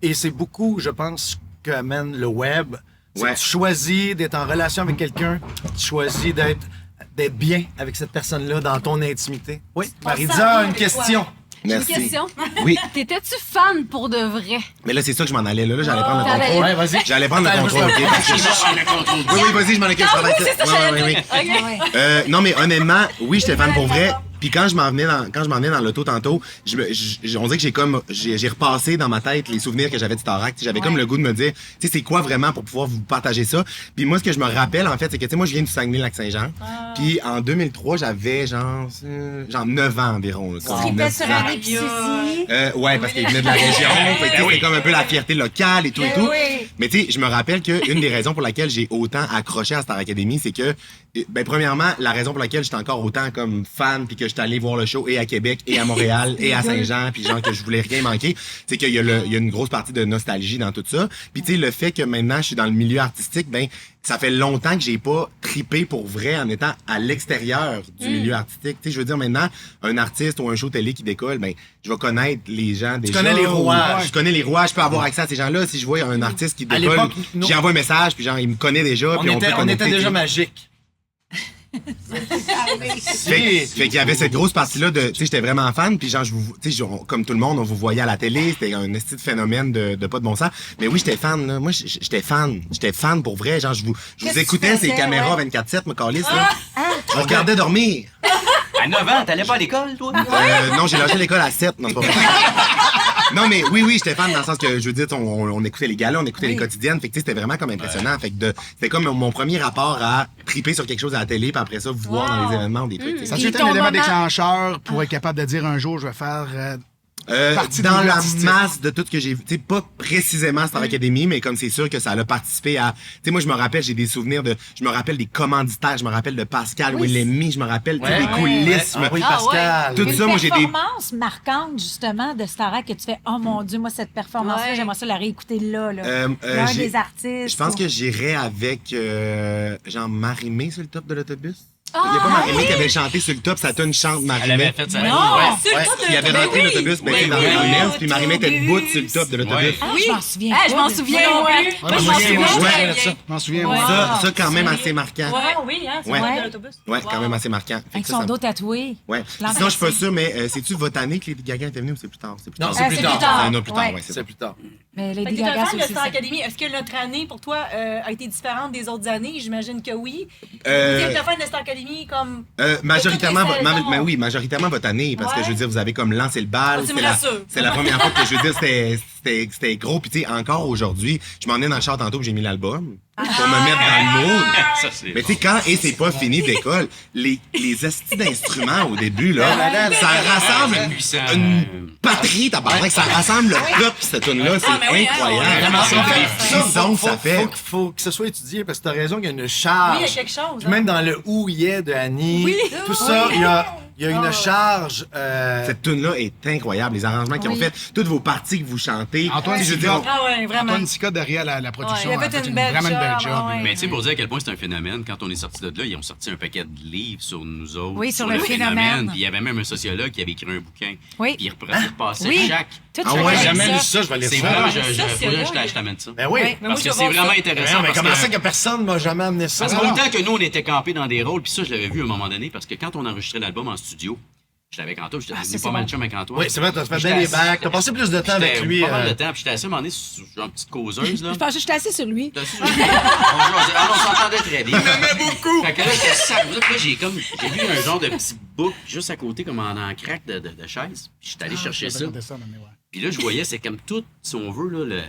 Et c'est beaucoup, je pense, que amène le web. C'est Ouais. que tu choisis d'être en relation avec quelqu'un, tu choisis d'être bien avec cette personne-là dans ton intimité. Oui, Maritza, une question. Merci. Une question. Oui, T'étais-tu fan pour de vrai? mais là, c'est ça que je m'en allais. Là, j'allais prendre le T'allais- contrôle. Ouais, vas-y. J'allais prendre le Attends, contrôle, je- OK? Parce que Oui, vas-y, je m'en occupe. je travaille ça. Oui. Non, mais honnêtement, oui, j'étais fan pour vrai. Puis quand je m'en venais dans l'auto tantôt, on dirait que j'ai repassé dans ma tête les souvenirs que j'avais de Starac. J'avais comme le goût de me dire, tu sais, c'est quoi vraiment pour pouvoir vous partager ça. Puis moi, ce que je me rappelle, en fait, c'est que, tu sais, moi, je viens du Saguenay-Lac-Saint-Jean. Puis en 2003, j'avais genre 9 ans environ. là, comme Tu tripais 9 sur ans. Annick Suzy. Ouais, parce qu'il venait de la région. Fait que, tu sais, c'était comme un peu la fierté locale et tout et tout. oui. Mais tu sais, je me rappelle qu'une des raisons pour laquelle j'ai autant accroché à Star Academy, c'est que, ben, premièrement, la raison pour laquelle j'étais encore autant comme fan, puis que j'étais allé voir le show et à Québec, et à Montréal, et à Saint-Jean, puis genre que je voulais rien manquer, c'est qu'il y a une grosse partie de nostalgie dans tout ça. Puis tu sais, le fait que maintenant je suis dans le milieu artistique, ben, ça fait longtemps que j'ai pas tripé pour vrai en étant à l'extérieur du milieu artistique. Tu sais, je veux dire, maintenant, un artiste ou un show télé qui décolle, ben, je vais connaître les gens déjà. connais les rouages. Je connais les rouages, je peux avoir accès à ces gens-là. Si je vois un artiste qui À décolle, l'époque, nous- j'y envoie un message, puis genre, il me connaît déjà, puis on peut On était connecter. déjà magique. Fait qu'il y avait cette grosse partie-là de, tu sais, j'étais vraiment fan, puis genre, tu sais, comme tout le monde, on vous voyait à la télé, c'était un esti de phénomène de pas de bon sens. Mais oui, j'étais fan, là. Moi, j'étais fan pour vrai. Genre, je vous Qu'est-ce que écoutais, tu ces faisais, caméras ouais? 24/7, me calisse, là. On regardait dormir. À 9 ans, t'allais pas à l'école, toi? Non, j'ai lâché l'école à 7. Non, c'est pas vrai. Non, mais oui, j'étais fan dans le sens que, je veux dire, on écoutait les galas, on écoutait les quotidiennes. Fait que, tu sais, c'était vraiment comme impressionnant. Fait que c'était comme mon premier rapport à triper sur quelque chose à la télé, puis après ça, vous voir dans les événements ou des trucs. tu sais. Ça a Puis été ton un élément moment- déclencheur pour être capable de dire un jour, je vais faire partie Dans de la l'artistique. masse de tout ce que j'ai vu, tu sais, pas précisément Star Academy, mais comme c'est sûr que ça a participé à, tu sais, moi je me rappelle, j'ai des souvenirs je me rappelle des commanditaires, je me rappelle de Pascal Willemy, je me rappelle tu sais, des coulisses, Ah oui, Ah, Pascal. tout Une ça, moi j'ai des performance marquante, justement, de Starac que tu fais, oh mon Dieu, moi, cette performance-là, Ouais. j'aimerais ça la réécouter là. Euh, L'un j'ai- des artistes. je pense ou- que j'irais avec genre Marimé sur le top de l'autobus. Il y a pas Marimé qui avait chanté sur le top, ça tune chante Elle Marimé. avait fait ça. Non! Sur le Ouais, top de il avait rentré l'autobus, ben, tu sais, dans oui, la oui. lunette, puis Marimé était debout sur le top de l'autobus. Ouais. Ah, Oui. je m'en souviens Ah, pas je m'en de souviens, ça. ouais. Moi, je m'en moi, souviens ouais, très ouais, bien. Je m'en souviens, Ouais. moi. Ça quand même assez marquant. Ouais, oui, hein, c'est Ouais. le top de l'autobus. Ouais, quand même assez marquant. Fait Avec que ça, son ça- dos tatoué. Ouais. L'an Sinon, je suis pas passé. sûr, mais c'est-tu votre année que Lady Gaga était venue ou c'est plus tard? C'est plus Non, tard. c'est plus tard. C'est un autre plus tard, Ouais. ouais, c'est C'est ça. plus tard. Mais Fait que Lady t'es un Gaga, fan c'est de aussi Star ça. Academy. Est-ce que notre année, pour toi, a été différente des autres années? J'imagine que oui. Euh, T'es un fan de Star Academy comme... Majoritairement, de toutes les saisons. mais oui, majoritairement votre année, parce que Ouais. je veux dire, vous avez comme lancé le bal. Ah, tu me C'est rassures. la première fois que je veux dire, c'était gros. Puis tu sais, encore aujourd'hui, je m'en ai dans le char tantôt, puis j'ai mis l'album pour me mettre dans le mood. Ça, c'est Mais tu sais, quand et c'est pas fini d'école, les astis d'instruments au début, là, ça rassemble puissant. une patrie, tabarnak, ça rassemble le peuple, cette tune-là, c'est mais oui, hein, incroyable. vraiment, Ça fait des ça. frissons que ça fait. Faut que ce soit étudié parce que t'as raison qu'il y a une charge. Oui, il y a quelque chose, Puis hein. même dans le Où y est de Annie, Oui. tout ça, il y a une charge. Cette tune-là est incroyable. Les arrangements qu'ils ont fait, toutes vos parties que vous chantez. Antoine Tu sais, je veux dire, Sica. Ah ouais, vraiment. Antoine Sica derrière la production Ouais, il a a fait fait une belle vraiment une belle job, job. ouais. Mais tu sais, pour dire à quel point c'est un phénomène, quand on est sorti de là, ils ont sorti un paquet de livres sur nous autres. Oui, sur le phénomène. Puis il y avait même un sociologue qui avait écrit un bouquin. Oui. Puis il repassait Oui. chaque. Tout Ah ça, ouais, j'ai jamais ça. lu ça, je vais lire C'est ça. vraiment, sociologue. je t'amène ça. Ben oui. Mais moi, Parce je que vais c'est voir vraiment ça. intéressant. Mais parce comment que- ça que personne m'a jamais amené ça? Parce qu'autant que nous, on était campés dans des rôles, puis ça, je l'avais vu à un moment donné, parce que quand on enregistrait l'album en studio, j'étais avec Antoine, j'étais ça, devenu c'est pas mal bon. chum avec Antoine. Oui, c'est vrai, t'as fait J'étais bien les assis- bacs. T'as passé plus de temps avec J'étais lui. pas mal de temps, puis j'étais assis à un moment donné sur une petite causeuse, là. Je pense que j'étais assis sur lui. J'étais assis sur- on s'entendait très bien. Il m'aimait beaucoup. Fait que là, j'étais sac. Là, j'ai vu un genre de petit book juste à côté, comme en craque de chaise. Puis j'étais allé chercher ça. Puis là, je voyais, c'est comme tout, si on veut, là,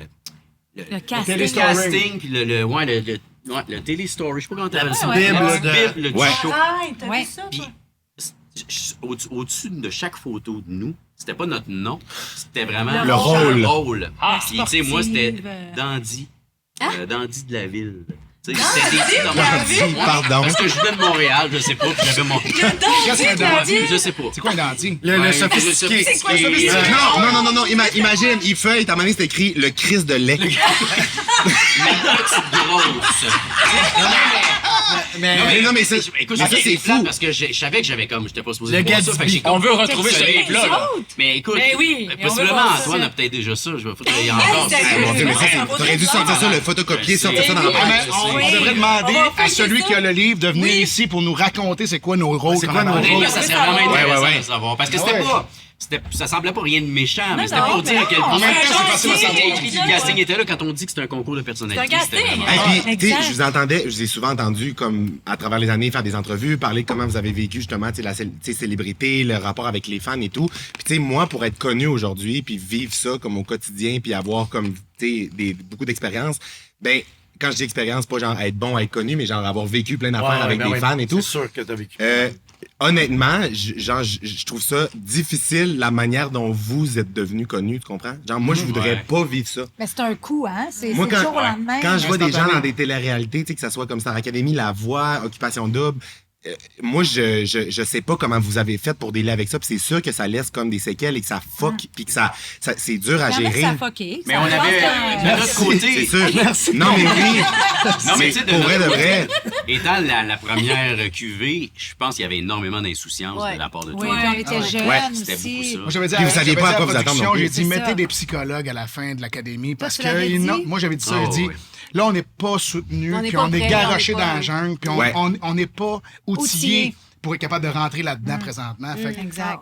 Le casting. le casting, puis le téléstory, je sais pas comment t'appelles ça. petite La bible petite de- bible du Ouais. show. Arrête, t'as Ouais. vu ça, Puis, toi? au-dessus de chaque photo de nous, c'était pas notre nom, c'était vraiment Le rôle. rôle. Ah, Puis, tu sais, moi, c'était sportive. Dandy. Dandy de la ville. Tu sais, c'était des dans Dandy, pardon. Parce que je venais de Montréal, je sais pas, puis j'avais mon. Qu'est-ce qu'un dandy? Je sais pas. C'est quoi un dandy? Le Ouais, sophistiqué. C'est quoi le Non. Imagine, il feuille, t'as donné, c'est écrit le Christ de lait. La petite grosse. Non, mais c'est Écoute, mais ça, c'est fou. Parce que je savais que j'avais comme, j'étais pas supposé Le voir ça. Gatsby. Fait que j'ai On comme- veut retrouver ce livre-là. là. Mais écoute, Ben oui, on veut possiblement voir ça. Antoine a peut-être déjà ça. Je vais foutre encore. sérieux? Ah, mon Dieu, mais ça, Ouais. t'aurais dû sortir ça, le photocopier, sortir ça dans la Ah, mais page. on devrait demander On va à feuilleter celui ça. qui a le livre de venir ici pour nous raconter c'est quoi nos rôles. C'est quand quoi on nos a- rôles? Honnêtement, ça serait vraiment intéressant Ouais. de savoir. Parce que c'était Ouais. pas. Ça semblait pas rien de méchant, mais c'était non, pour dire à quel point. En même temps, c'est C'était facile à savoir. Le casting était là quand on dit que c'est un concours de personnalité. C'est un c'était casting. vraiment- Et puis, tu sais, exact. je vous entendais, je vous ai souvent entendu, comme à travers les années, faire des entrevues, parler de comment vous avez vécu justement, tu sais, la célébrité, le rapport avec les fans et tout. Puis, tu sais, moi, pour être connu aujourd'hui, puis vivre ça comme au quotidien, puis avoir comme, tu sais, beaucoup d'expérience, ben, quand je dis expérience, pas genre être bon, être connu, mais genre avoir vécu plein d'affaires avec des fans et tout. C'est sûr que t'as vécu. Honnêtement, je trouve ça difficile la manière dont vous êtes devenu connu, tu comprends? Genre, moi, je voudrais Ouais. pas vivre ça. Mais c'est un coup, hein? C'est Moi, du jour au lendemain. quand je vois des gens instantané. dans des téléréalités, tu sais, que ça soit comme Star Academy, La Voix, Occupation Double, moi, je sais pas comment vous avez fait pour dealer avec ça, puis c'est sûr que ça laisse comme des séquelles et que ça fuck, puis que ça c'est dur à Il y en a qui gérer. ça fucké. Mais Ça on pense avait. que- De notre côté. C'est sûr. Non, mais oui. Non, mais Mais tu sais, pour vrai de vrai. Étant la première cuvée, je pense qu'il y avait énormément d'insouciance Ouais. de la part de tout Oui, le puis on monde. était jeunes Ouais, c'était aussi. beaucoup ça. Moi, j'avais dit Puis vous saviez j'avais pas à dit quoi la vous attendre production, non plus. J'ai dit, C'est mettez ça. des psychologues à la fin de l'académie parce tu l'avais que dit? moi, j'avais dit ça. Oh, J'ai dit, oui. Là, on n'est pas soutenu, On n'est puis pas on est prêt, garoché on n'est dans pas- la jungle, puis Ouais. on n'est pas outillé Outillé. pour être capable de rentrer là-dedans présentement. Fait que, Exact.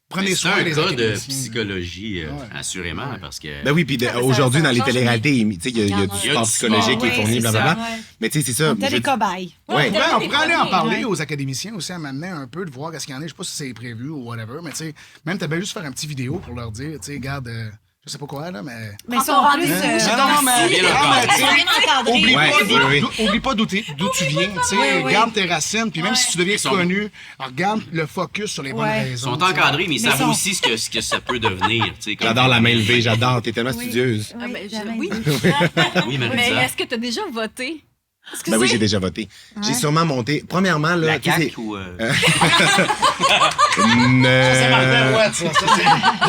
prenez C'est soin un des cas de académiciens. psychologie, assurément, parce que... Ben oui, puis aujourd'hui, dans les téléréalités, tu sais, il y a Il y du en a. support psychologique qui est Oui, fourni, c'est blablabla. ça, ouais. Mais tu sais, c'est ça. On était je- des cobayes. Ouais. Ouais, on pourrait aller en parler ouais. aux académiciens aussi à maintenant un peu, de voir qu'est-ce qu'il y en a. Je sais pas si c'est prévu ou whatever, mais tu sais, même t'as bien juste faire un petit vidéo pour leur dire, tu sais, regarde, je sais pas quoi, là, mais... Mais ils sont en plus... Non, mais, Bien non, encore. mais, tu sais, Bien encadré. oublie Ouais, pas d'où- oui, oublie pas d'où tu viens, tu sais, regarde tes racines, puis même si tu deviens connu, regarde le focus sur les bonnes Ouais. Ils raisons. sont encadrés, mais ils savent sont- aussi ce que ça peut devenir. tu sais, comme- J'adore la main levée, j'adore. T'es tellement studieuse. Ah, ben, jamais oui. Oui, Mais Marie-Lisa. est-ce que tu as déjà voté? Ben oui, j'ai déjà voté. J'ai sûrement monté. Premièrement, là. La tu sais, CAQ ou... Ne- Là, tu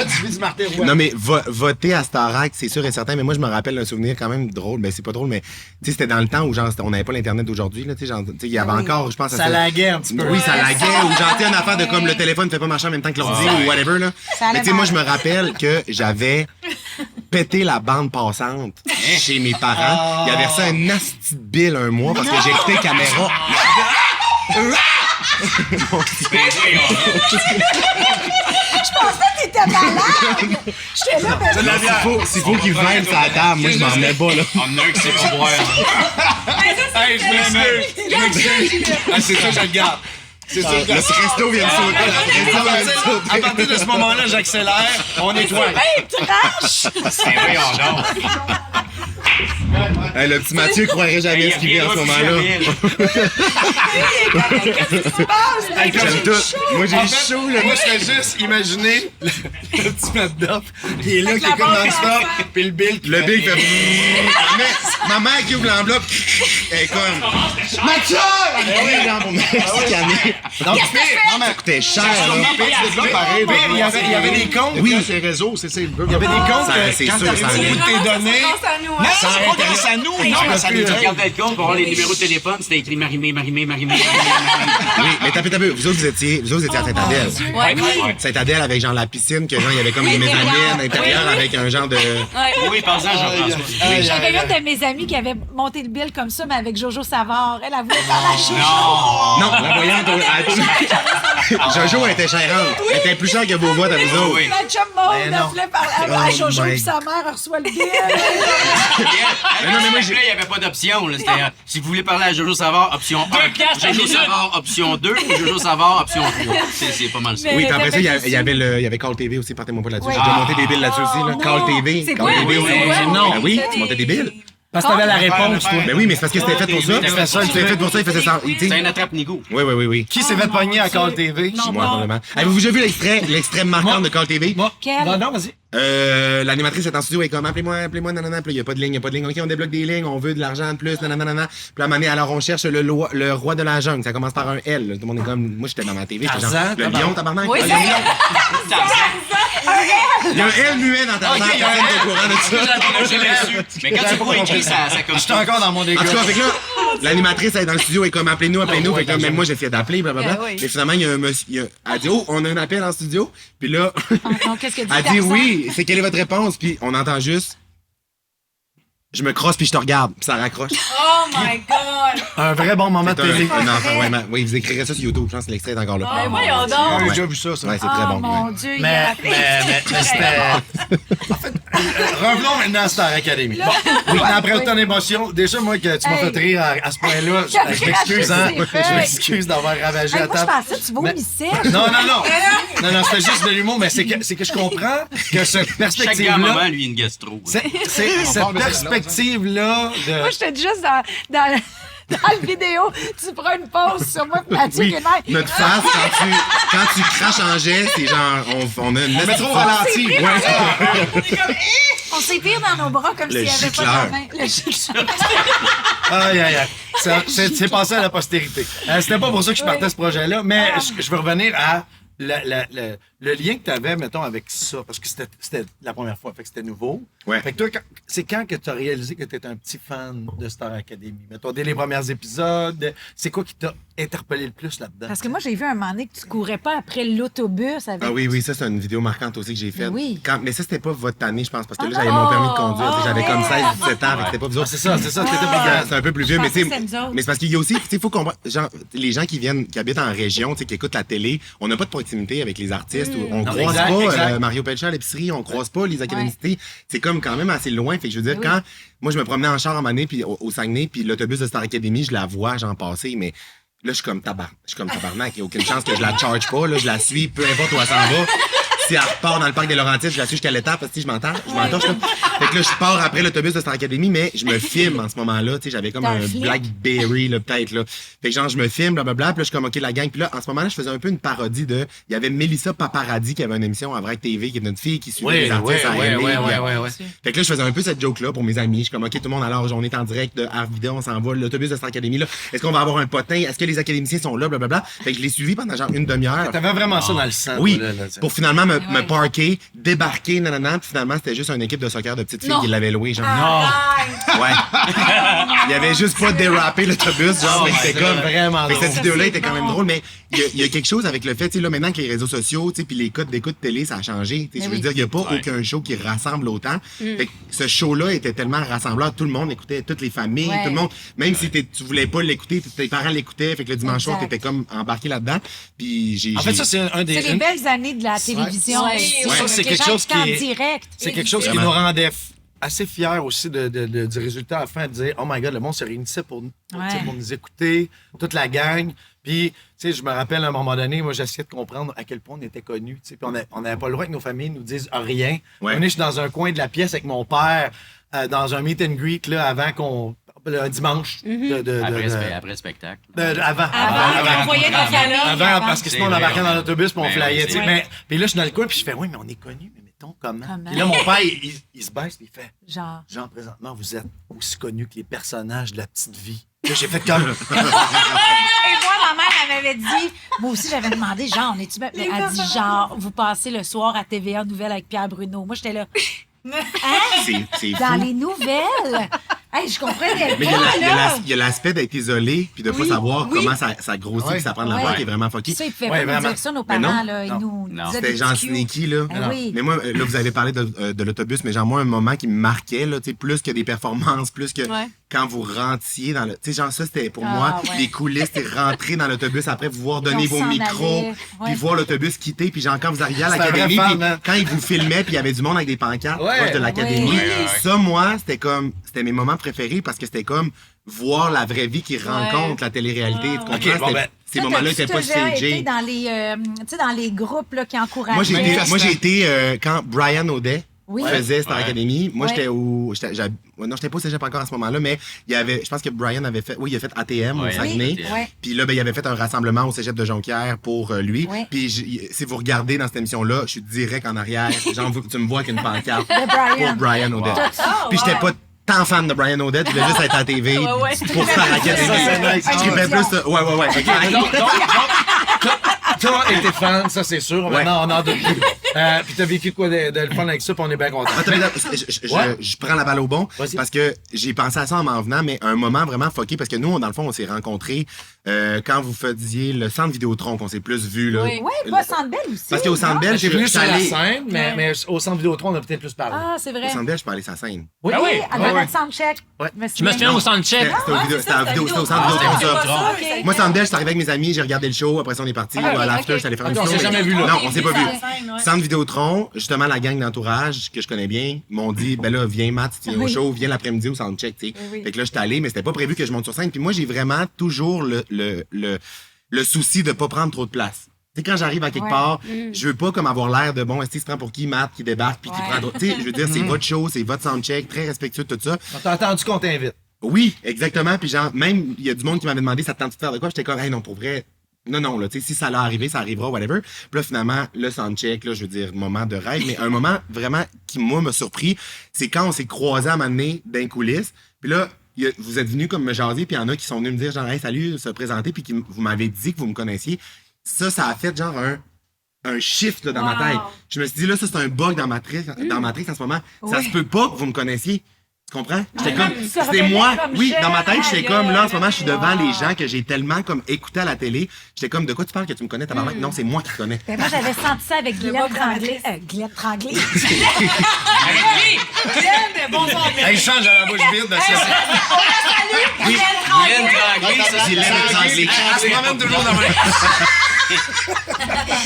fais du Martin Roy. Non, mais voter à Starac, c'est sûr et certain. Mais moi, je me rappelle un souvenir quand même drôle. Ben, c'est pas drôle, mais tu sais, c'était dans le temps où genre, on n'avait pas l'Internet d'aujourd'hui. Là, tu sais, genre, tu sais, il y avait encore, je pense, Ça laguait un petit peu. Oui, ça laguait. Ou genre, tu sais, une affaire de comme le téléphone ne fait pas marcher en même temps que l'ordi ou whatever. Là. allait Mais tu sais, moi, mal. je me rappelle que j'avais pété la bande passante chez mes parents. Il y avait reçu un nasty bill un mois parce que j'ai écouté caméra. T'étais malade! J'étais là, mais... S'il faut qu'il vienne sur la table, moi, je m'en remets pas, là. On en a un qui sait pas boire. Hey, je m'excuse. Ah, c'est ça, je le garde. C'est ça, je Le resto vient de sauter. Le resto vient de sauter. À partir de ce moment-là, j'accélère. On est trois. C'est vrai, on dort. Hey, le petit Mathieu croirait jamais ce qu'il vit en ce moment-là. Hey, comme- J'aime tout. Moi, j'ai En fait, chaud, là. moi, je fais juste imaginer le petit Matt Duff qui est là, qui est comme non-stop, puis le Bill qui Le Big fait. Ma mère qui ouvre l'enveloppe, elle est comme. Mathieu! Oui, genre, pour me scanner. Donc, Non, mais ça coûtait cher, là. pareil. Pire, il y avait des comptes. Oui, ces réseaux, c'est ça. Il y avait des comptes Ça, que c'est quand sûr, t'arrives ça au bout de tes données, Non, c'est pas grâce à nous. Non, mais ça Tu nous regardais le compte pour avoir les numéros de téléphone, c'était écrit Marimé. Oui, mais tapez. Vous autres, vous étiez à Saint-Adèle. Ouais. Saint-Adèle avec genre la piscine, que genre, il y avait comme des mezzanines à l'intérieur avec un genre de. Oui, par-exemple, Jean-François. J'avais une de mes amies qui avait monté le bill comme ça, mais avec Jojo Savard. Elle a voulu faire la chose. Non, la voyante. Jojo était chérante. Elle était plus chère que vos voix à vous autres. Oui. La chum Maud, Mais elle non. voulait parler à Oh Jojo, my- puis sa mère elle reçoit le bill. Non, mais moi, il n'y avait pas d'option. là. C'était, si vous voulez parler à Jojo Savard, option 1. Jojo Savard, option 2. Ou Jojo Savard, option 3. C'est pas mal ça. Mais- Oui, puis après ça, il y t'avais avait Call TV aussi, partez-moi pas là-dessus. Oui. J'ai déjà monté des billes là-dessus aussi, là. Call TV. C'est Call quoi? TV, Oui, oui. c'est quoi? Non. Ben oui, tu montais des billes. Parce que t'avais la réponse, toi. Ben oui, mais c'est parce que c'était fait pour ça. C'était ça, C'était fait pour ça, il faisait ça. tu sais. C'est un attrape-nigo. Oui. Qui s'est fait pogner à Call TV? Moi, probablement. Avez-vous déjà vu l'extrait marquant de Call TV? Moi. Quel? Non, vas-y. L'animatrice est en studio et comme appelez-moi, nanana. Puis il n'y a pas de ligne. OK, on débloque des lignes, on veut de l'argent de plus, nanana. Puis à un moment donné, alors on cherche le roi de la jungle. Ça commence par un L. Là. Tout le monde est comme. Moi, j'étais dans ma TV. j'étais genre, Tarzan, le lion, tabarnak. Oui, Ah, c'est le lion. Il y a un L muet dans ta Ok, il y a un personne qui est au courant de ça. Je l'ai su. Mais quand tu vois écrit, ça comme j'étais encore dans mon En dégât. tout cas, fait que là, l'animatrice elle est dans le studio et comme appelez-nous. Fait que là, même moi j'ai essayé d'appeler, blablabla. Ben oui. Mais finalement, il y a un monsieur. Elle dit oh, on a un appel en studio. Puis là, Donc, qu'est-ce que dit elle dit Tarzan? oui, c'est quelle est votre réponse? Puis on entend juste. Je me crosse puis je te regarde. Puis ça raccroche. Oh my God! Un vrai bon moment de télé. Un enfant, ouais, oui, vous écrirez ça sur YouTube. Je pense que l'extrait est encore là. Ben voyons donc! J'ai déjà vu ça. Ouais, c'est Oh très bon. mon ouais. Dieu, il Mais a c'était. En fait, revenons maintenant à Star Academy. Bon, après autant d'émotions, déjà, moi, que tu m'as fait rire à ce point-là, je m'excuse, hein. Je m'excuse d'avoir ravagé Hey, la moi, je table. pensais que tu vomissais. Non, c'était juste de l'humour, mais c'est que je comprends que cette chaque grand moment, perspective-là. lui, une gastro. Cette perspective-là de. Moi, j'étais juste dans la vidéo. Tu prends une pause sur moi, puis Mathieu Oui, qui est là. notre face, quand tu craches en jet, c'est genre, on a une Mais trop ralenti. On s'étire dans nos bras comme Le s'il n'y avait pas gicleur. de main. Le gicleur. Aïe, aïe, aïe. C'est passé à la postérité. C'était pas pour ça que je partais ce projet-là, mais je veux revenir à le lien que tu avais, mettons, avec ça, parce que c'était la première fois, fait que c'était nouveau. Ouais. Fait que toi, c'est quand que tu as réalisé que tu étais un petit fan de Star Academy? Mettons, dès les premiers épisodes, c'est quoi qui t'a interpellé le plus là-dedans? Parce que moi, j'ai vu un moment donné que tu courais pas après l'autobus avec... Ah oui, ça, c'est une vidéo marquante aussi que j'ai faite. Oui. Mais ça, c'était pas votre année, je pense, parce que là, j'avais mon permis de conduire. Tu sais, j'avais comme 16, 17 ans, fait que c'était pas vous autres. C'est ça, c'était C'est un peu plus vieux, mais pensais tu que c'était nous autres. mais c'est parce qu'il y a aussi, tu sais, faut comprendre, genre, les gens qui habitent en région, tu sais, qui écoutent la télé, on n'a pas de proximité avec les artistes, on Non, croise exact, pas exact. Mario Pelcha à l'épicerie, on croise pas les académicités. C'est comme quand même assez loin, fait que je veux dire, quand moi je me promenais en char en année puis au Saguenay, puis l'autobus de Star Academy, je la vois, j'en passais, mais là, je suis comme tabarnak, il n'y a aucune chance que je la charge pas, là, je la suis, peu importe où elle s'en va. Si elle repart dans le parc des Laurentides, je la suis jusqu'à l'étape parce que je m'entorche. Là. Fait que là, je pars après l'autobus de Star Academy, mais je me filme en ce moment-là. Tu sais, j'avais comme un Blackberry, là, peut-être, là. Fait que genre, je me filme, blablabla, puis là, je suis comme, OK, la gang. Puis là, en ce moment-là, je faisais un peu une parodie de... Il y avait Mélissa Paparazzi qui avait une émission à Vrac TV, qui est une fille qui suivait les artistes à LA. Fait que là, je faisais un peu cette joke-là pour mes amis. Je suis comme, OK, tout le monde, alors, on est en direct de Art Vidéo, on s'en va, l'autobus de Star Academy, là. Est-ce qu'on va avoir un potin? Est-ce que les académiciens sont là, blablabla? Fait que je l'ai suivi pendant genre une demi-heure. T'avais vraiment ça dans le sang. Oui, toi, là, pour finalement me parker, débarquer, nanana, puis finalement, c'était juste une équipe de soccer de petites filles qui l'avait loué, genre. Ouais. Il y avait juste pas dérapé l'autobus, genre, mais c'était comme vraiment Fait que cette drôle. vidéo-là était quand même drôle, mais il y a quelque chose avec le fait, tu sais, là, maintenant que les réseaux sociaux, tu sais, puis les codes d'écoute télé, ça a changé. Tu sais, je veux dire, il y a pas aucun show qui rassemble autant. Fait que ce show-là était tellement rassembleur, tout le monde écoutait, toutes les familles, tout le monde, même si tu voulais pas l'écouter, tes parents l'écoutaient, fait que le dimanche soir, t'étais comme embarqué là-dedans. Puis En fait, ça, c'est un des... C'est les belles années de la télévision. Ouais. aussi. Ouais. Ça, c'est Les quelque gens chose étaient en qui est- direct. C'est quelque chose qui nous rendait assez fiers aussi du résultat à la fin, de dire « Oh my God, le monde se réunissait pour nous écouter, toute la gang. » Puis, tu sais, je me rappelle à un moment donné, moi, j'essayais de comprendre à quel point on était connus. Tu sais, puis on n'avait pas le droit que nos familles nous disent rien. Ouais. Je suis dans un coin de la pièce avec mon père, dans un meet and greet, là, avant qu'on... Le dimanche. Après le spectacle. Avant. on voyait nos familles. Avant, parce que sinon, on C'est embarquait vrai, dans l'autobus puis on Ben flyait. oui, tu sais. c'est Mais puis là, je suis dans le coin puis je fais, oui, mais on est connus, mais mettons comment? Comment? Puis là, mon père, il se baisse puis il fait, Genre. Jean, présentement, vous êtes aussi connus que les personnages de la petite vie. Là, j'ai fait comme. Et moi, ma mère, elle m'avait dit, moi aussi, j'avais demandé, genre, on est-tu bien? Mais elle dit, genre, vous passez le soir à TVA Nouvelles avec Pierre Bruno. Moi, j'étais là, c'est dans fou. les nouvelles. Hey, je comprenais Mais pas, il y a l'aspect d'être isolé puis de pas savoir comment ça grossit Ouais. puis ça prend de la Ouais. voix qui est vraiment fucké. Ça, ils pouvaient Ouais, pas nous vraiment. dire ça, nos Mais non. parents, là. Ils Non. nous Non. disaient C'était des genre petits cues. sneaky, là. Ah oui. Mais moi, là, vous avez parlé de l'autobus, mais genre, moi, un moment qui me marquait, là, tu sais, plus que des performances, plus que Ouais. quand vous rentiez dans le. Tu sais, genre, ça, c'était pour moi, ouais. les coulisses, t'es rentré dans l'autobus après, vous voir donner Puis on vos s'en micros, allait. puis Ouais. voir l'autobus quitter, puis genre, quand vous arriviez à C'est un l'académie, vrai puis fan, hein. quand ils vous filmaient, puis il y avait du monde avec des pancartes Ouais. proches de l'académie. Oui. Ça, moi, c'était mes moments préférés parce que c'était comme voir la vraie vie qui rencontre la télé-réalité. Tu comprends? Ok, bon, C'était- ben, ces Toi, moments-là t'as-tu n'étaient pas déjà été stagés. dans les, tu sais, dans les groupes là, qui encourageaient. Moi, j'ai été quand Brian Audet Oui. faisait Star Ouais. Academy. Moi, Ouais. j'étais au. Non, j'étais pas au cégep encore à ce moment-là, mais il y avait. Je pense que Brian avait fait. Oui, il a fait ATM au Ouais, Saguenay. oui. Ouais. Puis là, ben, il avait fait un rassemblement au cégep de Jonquière pour lui. Ouais. Puis si vous regardez dans cette émission-là, je suis direct en arrière. Genre, tu me vois avec une pancarte De Brian. pour Brian Audet. Ah, Puis j'étais ouais. pas tant fan de Brian Audet, je voulais juste être à TV ouais. pour Star Academy. Ça, c'est nice. Je trippais plus. Ouais. Ok. Toi, été fan, ça, c'est sûr. Maintenant, on en doute plus. Puis t'as vécu quoi de le fun avec ça, puis on est bien content. Attends, je prends la balle au bon Vas-y. parce que j'ai pensé à ça en m'en venant, mais un moment vraiment fucké parce que nous, dans le fond, on s'est rencontrés quand vous faisiez le centre Vidéotron qu'on s'est plus vu. Là. Oui. Oui, pas Centre Bell aussi. Parce qu'au Centre Bell, J'ai venu je sur suis la allé. scène, mais au centre Vidéotron, on a peut-être plus parlé. Ah, c'est vrai. Au Centre Bell, je peux aller sur la scène. Oui, Ah oui, À notre soundcheck. Ouais. Je me souviens au soundcheck. C'était au centre Vidéotron, ça. Moi, Centre Bell, je suis arrivé avec mes amis, j'ai regardé le show, après ça, on est parti. À l'after, je suis allé faire une on s'est vidéo. jamais vu, là. Non, on s'est pas vu. Ouais. Centre Vidéotron, justement, la gang d'entourage que je connais bien m'ont dit, ben là, viens Matt, tu viens au show, viens l'après-midi au soundcheck, tu sais. Fait que là, j'étais allé, mais c'était pas prévu que je monte sur scène. Puis moi, j'ai vraiment toujours le souci de pas prendre trop de place. Tu sais, quand j'arrive à quelque part, je veux pas comme avoir l'air de bon, est-ce qu'il se prend pour qui, Matt, qui débarque, puis qui prend trop. Tu sais, je veux dire, c'est votre show, c'est votre soundcheck, très respectueux de tout ça. On t'a entendu qu'on t'invite. Oui, exactement. Puis genre, même, il y a du monde qui m'avait demandé, ça te tente de faire de quoi? J'étais comme, hey, non, pour vrai. Non, là, tu sais, si ça l'a arrivé, ça arrivera, whatever. Puis là, finalement, le soundcheck, là, je veux dire, moment de rêve, mais un moment vraiment qui, moi, m'a surpris, c'est quand on s'est croisés à un moment donné d'un coulisses. Puis là, vous êtes venus comme me jaser, puis il y en a qui sont venus me dire, genre, hey, salut, se présenter, puis vous m'avez dit que vous me connaissiez. Ça a fait genre un. un shift là, dans ma tête. Je me suis dit, là, ça, c'est un bug dans Matrix en ce moment. Ça se peut pas que vous me connaissiez. Tu comprends? J'étais comme, c'était moi. Oui, dans ma tête, j'étais comme, là, en ce moment, je suis devant les gens que j'ai tellement comme écouté à la télé. J'étais comme, de quoi tu parles que tu me connais, tabarnak? Non, c'est moi qui te connais. Ben, moi, j'avais senti ça avec Guylaine Tremblay. Guylaine Tremblay. Glenn, bonsoir. Elle change à la bouche vide de ça. Guylaine Tremblay, ça, c'est Guylaine Tremblay. Elle se promène toujours dans ma...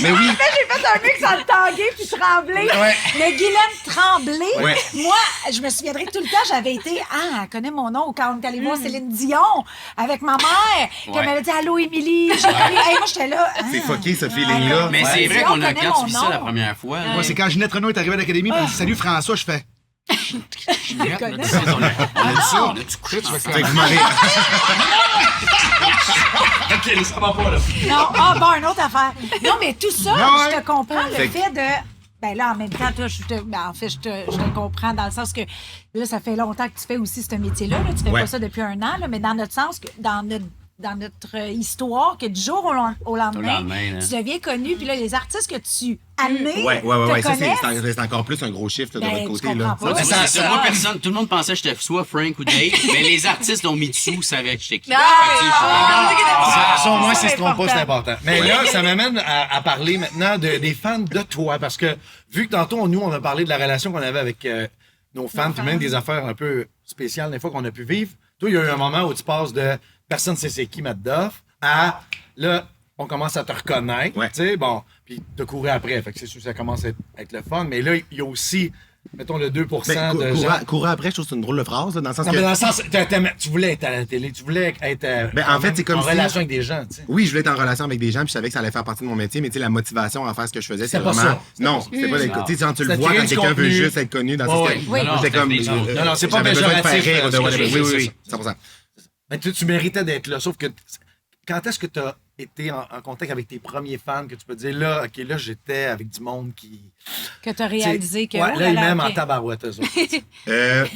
Mais oui. J'ai fait un mix entre Tanguay puis Tremblay. Ouais. Mais Guylaine Tremblay, Ouais. moi, je me souviendrai tout le temps, j'avais été, elle connaît mon nom, quand on est allé voir Céline Dion avec ma mère, puis elle m'avait dit allô, Émilie. Moi, j'étais là. C'est fucké, ce feeling-là. Mais c'est vrai Si qu'on on a, connaît quand mon tu vis ça nom. la première fois, là, Moi, c'est quand Ginette Renault est arrivée à l'académie, elle me dit salut François, je fais. Ginette, on a dit ça, on a-tu couché? Fait que vous m'avez- OK, ça va pas, là. Non, bon, une autre affaire. Non, mais tout ça, Ouais. je te comprends, le Fait fait de. Ben là, en même temps, toi, je te comprends dans le sens que là, ça fait longtemps que tu fais aussi ce métier-là. Là. Tu fais Ouais. pas ça depuis un an, là, mais dans notre sens, dans notre histoire, que du jour au lendemain, là. tu deviens connu, puis là, les artistes que tu admires Ouais, te ça, connaissent. c'est encore plus un gros chiffre là, de Ben, votre tu côté. Là. comprends pas. Ouais, c'est ça. Moi, personne, tout le monde pensait que j'étais soit Frank ou Dave, mais les artistes l'ont mis dessous, savaient que j'étais qui. Ça, au moins, c'est ce qu'on pas, c'est important. Mais là, ça m'amène à parler maintenant des fans de toi. Parce que, vu que tantôt, nous, on a parlé de la relation qu'on avait avec nos fans, puis même des affaires un peu spéciales, des fois, qu'on a pu vivre. Toi, il y a eu un moment où tu passes de personne ne sait c'est qui, Matt Duff, à là, on commence à te reconnaître. Ouais. Tu sais, bon, puis te courir après. Fait que c'est sûr que ça commence à être le fun. Mais là, il y a aussi, mettons, le 2 Ben, de gens. courir après, je trouve que c'est une drôle de phrase, là, dans le sens Non, que. mais dans le sens, tu voulais être à la télé, tu voulais être Ben, en fait, c'est comme en si- relation avec des gens, tu sais. Oui, je voulais être en relation avec des gens, puis je savais que ça allait faire partie de mon métier, mais tu sais, la motivation à faire ce que je faisais, c'est C'était pas vraiment. ça. Non, c'était pas d'être. Tu sais, quand tu le C'était vois, créer quand du quelqu'un veut contenu. juste être connu dans Ouais, ce que. ouais. Non, J'étais comme. non, non, c'est pas j'avais besoin de faire péjoratif, rire, ce que je veux dire, oui, c'est ça. 100%. Mais tu méritais d'être là. Sauf que quand est-ce que tu as été en contact avec tes premiers fans que tu peux dire là, OK, là, j'étais avec du monde qui. Que tu as réalisé que. Ouais, oh là, ils m'aiment OK. en tabarouette, eux autres.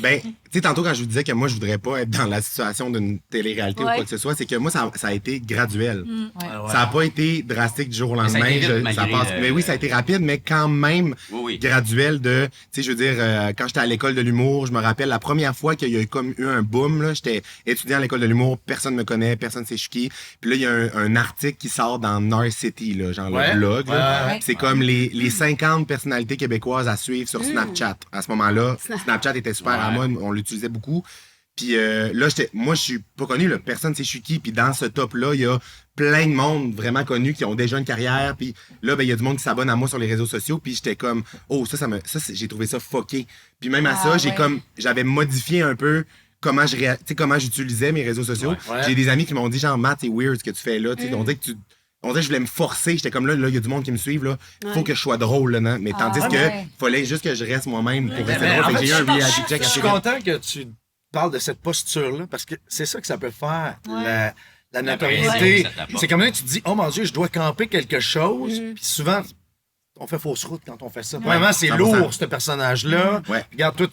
Ben, tu sais, tantôt, quand je vous disais que moi, je voudrais pas être dans la situation d'une télé-réalité ou Ouais. quoi que ce soit, c'est que moi, ça a été graduel. Ouais. Ça n'a pas été drastique du jour au ça a lendemain. été vite, Ça malgré, passe. Mais oui, ça a été rapide, mais quand même Oui, oui. graduel de. Tu sais, je veux dire, quand j'étais à l'école de l'humour, je me rappelle la première fois qu'il y a eu comme eu un boom, là, j'étais étudiant à l'école de l'humour, personne me connaît, personne sait je suis qui. Puis là, il y a un article qui sort dans Narcity, là, genre Ouais. le blog. là. Ouais. Puis c'est comme les 50 personnalités québécoises à suivre sur Snapchat. À ce moment-là, Snapchat était super à mode, on l'utilisait beaucoup. Puis là, moi, je suis pas connu, là, personne sait je suis qui. Puis dans ce top-là, il y a plein de monde vraiment connu qui ont déjà une carrière. Puis là, ben, il y a du monde qui s'abonne à moi sur les réseaux sociaux. Puis j'étais comme, oh, j'ai trouvé ça fucké. Puis même à ça, j'avais modifié un peu comment j'utilisais mes réseaux sociaux. Ouais. J'ai des amis qui m'ont dit, genre, Matt, c'est weird ce que tu fais là. Tu sais, on dirait que je voulais me forcer. J'étais comme là, il y a du monde qui me suivent. Là. Faut que je sois drôle. Là, non? Mais tandis que fallait juste que je reste moi-même pour rester Mais drôle. en Fait que fait, j'ai eu un reality check je suis assez vite. content que tu parles de cette posture-là parce que c'est ça que ça peut faire, la notoriété. pression que ça t'apporte. C'est comme là, tu te dis, oh mon Dieu, je dois camper quelque chose. Puis souvent, on fait fausse route quand on fait ça. Vraiment, c'est 100%. lourd, ce personnage-là. Ouais. Regarde, toi,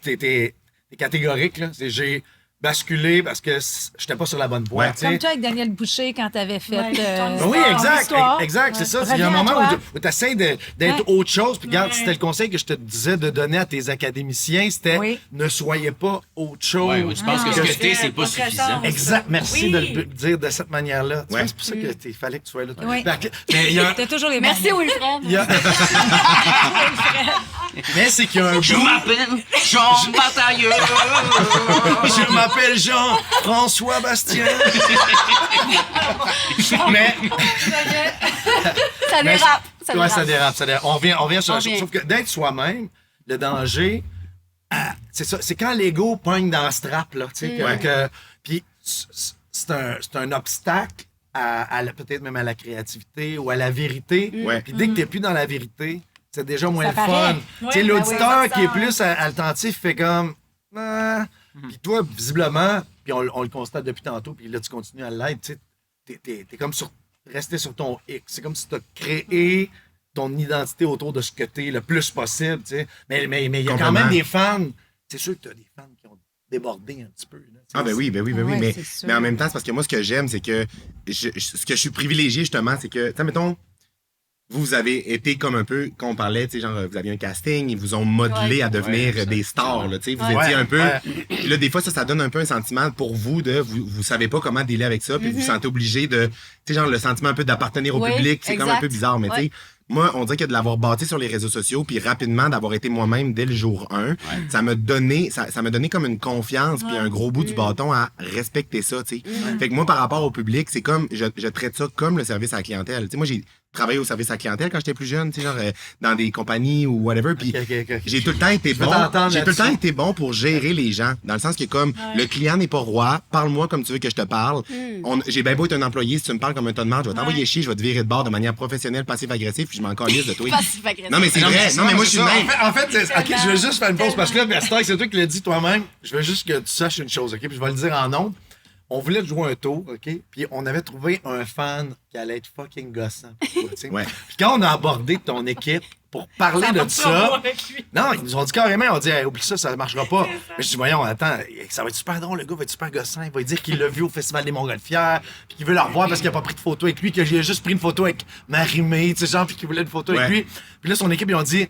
t'es catégorique. Là. J'ai basculé parce que j'étais pas sur la bonne voie. Ouais. tu sais. Comme toi avec Daniel Boucher quand tu avais fait. Ouais, ton Oui, histoire. exact. Histoire. Exact, c'est ça. Il y a Reviens un à moment toi. où tu essaies d'être Ouais. autre chose. Puis regarde, c'était le conseil que je te disais de donner à tes académiciens, c'était Oui. ne soyez pas autre chose. Ouais, tu penses que ce que t'es, c'est pas suffisant. Exact, merci Oui. de le dire de cette manière-là. Tu vois, Ouais. c'est pour ça qu'il fallait que tu sois là. Oui. Mais il y a, T'as toujours les Merci, mêmes. Wilfred. il y a- Mais c'est qu'il y a un Je bout. m'appelle Jean Batailleux. Je m'appelle Jean-François Bastien. Mais Ça dérape. Ça ouais, dérape. ça dérape. On revient sur la On chose. vient. Sauf que d'être soi-même, le danger, c'est ça. C'est quand l'ego pogne dans ce strap, là. Tu sais, puis c'est un obstacle peut-être même à la créativité ou à la vérité. Ouais. Puis dès que t'es plus dans la vérité, c'est déjà moins Ça le paraît. fun. Ouais, Tu sais, ben l'auditeur oui, ça qui est sent. plus attentif fait comme... Ah. Puis toi, visiblement, puis on le constate depuis tantôt, puis là, tu continues à l'être, tu sais, t'es comme resté sur ton X. C'est comme si tu as créé ton identité autour de ce que tu es le plus possible, tu sais. Mais il y a quand Complètement. même des fans. C'est sûr que tu as des fans qui ont débordé un petit peu. Là, tu sais. Ah ben oui, Ouais, mais, c'est sûr. mais en même temps, c'est parce que moi, ce que j'aime, c'est que ce que je suis privilégié, justement, c'est que, tu sais, mettons, vous avez été comme un peu, quand on parlait, tu sais, genre, vous aviez un casting, ils vous ont modelé à devenir des stars, là, tu sais, vous étiez un peu... Là, des fois, ça donne un peu un sentiment pour vous de... Vous savez pas comment dealer avec ça, puis vous vous sentez obligé de... Tu sais, genre, le sentiment un peu d'appartenir au public, c'est comme un peu bizarre, mais tu sais... Moi, on dirait que de l'avoir bâti sur les réseaux sociaux, puis rapidement d'avoir été moi-même dès le jour 1, ça m'a donné comme une confiance, puis un gros bout du bâton à respecter ça, tu sais. Fait que moi, par rapport au public, c'est comme, je traite ça comme le service à la clientèle. Tu sais, moi, j'ai travaillé au service à la clientèle quand j'étais plus jeune, tu sais, genre dans des compagnies ou whatever, puis j'ai tout le temps été bon. J'ai tout le temps été bon pour gérer les gens, dans le sens que comme le client n'est pas roi, parle-moi comme tu veux que je te parle. J'ai bien beau être un employé, si tu me parles comme un tas de marde, je vais t'envoyer chier, je vais te virer de bord de manière professionnelle, passive-agressive, puis je m'en calisse de toi. Non, mais c'est vrai. Non, mais moi, je suis le même. En fait, OK, je veux juste faire une pause parce que là, Bertrand, c'est toi qui l'as dit toi-même. Je veux juste que tu saches une chose, OK? Puis je vais le dire en ondes. On voulait te jouer un tour, OK? Puis on avait trouvé un fan qui allait être fucking gossant. Puis quand on a abordé ton équipe pour parler de ça, non, ils nous ont dit carrément, on dit, hey, oublie ça, ça marchera pas. Mais je dis, voyons, attends, ça va être super drôle, le gars va être super gossant. Il va dire qu'il l'a vu au Festival des Montgolfières, puis qu'il veut le revoir parce qu'il a pas pris de photo avec lui, que j'ai juste pris une photo avec Marie-Mé, tu sais, genre, puis qu'il voulait une photo avec lui. Puis là, son équipe, ils ont dit,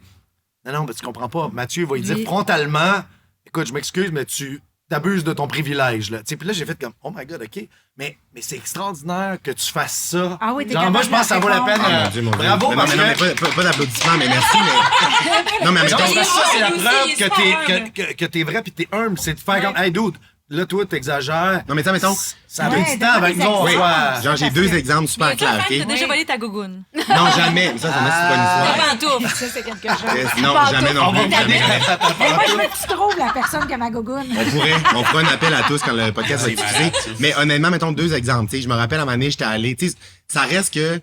non, mais tu comprends pas. Mathieu va lui dire frontalement, écoute, je m'excuse, mais tu t'abuses de ton privilège, là. Tu sais, puis là, j'ai fait comme, oh my God, OK, mais c'est extraordinaire que tu fasses ça. Ah oui, t'es genre, moi, je pense que ça vaut la peine. Mon Dieu. Bravo, parce que... Pas d'applaudissements, mais merci, mais... Non, mais genre, mettons... ça, c'est la preuve que t'es vrai puis t'es humble. C'est de faire comme, hey, dude, là, toi, t'exagères. Non, mais ça, mettons... Ça a pris du temps avec nous, on soit... Genre, j'ai 2 exemples super clairs, OK? T'as déjà volé ta gougoune. Non, jamais. Ça, c'est une bonne histoire. Pas en tout. Ça, c'est quelque chose. Non, jamais non plus. Jamais. Mais moi, je veux que tu trouves la personne qui a ma gogoune. On fera un appel à tous quand le podcast va être diffusé. Mais honnêtement, mettons 2 exemples. T'sais, je me rappelle à un moment donné, j'étais allé. Ça reste que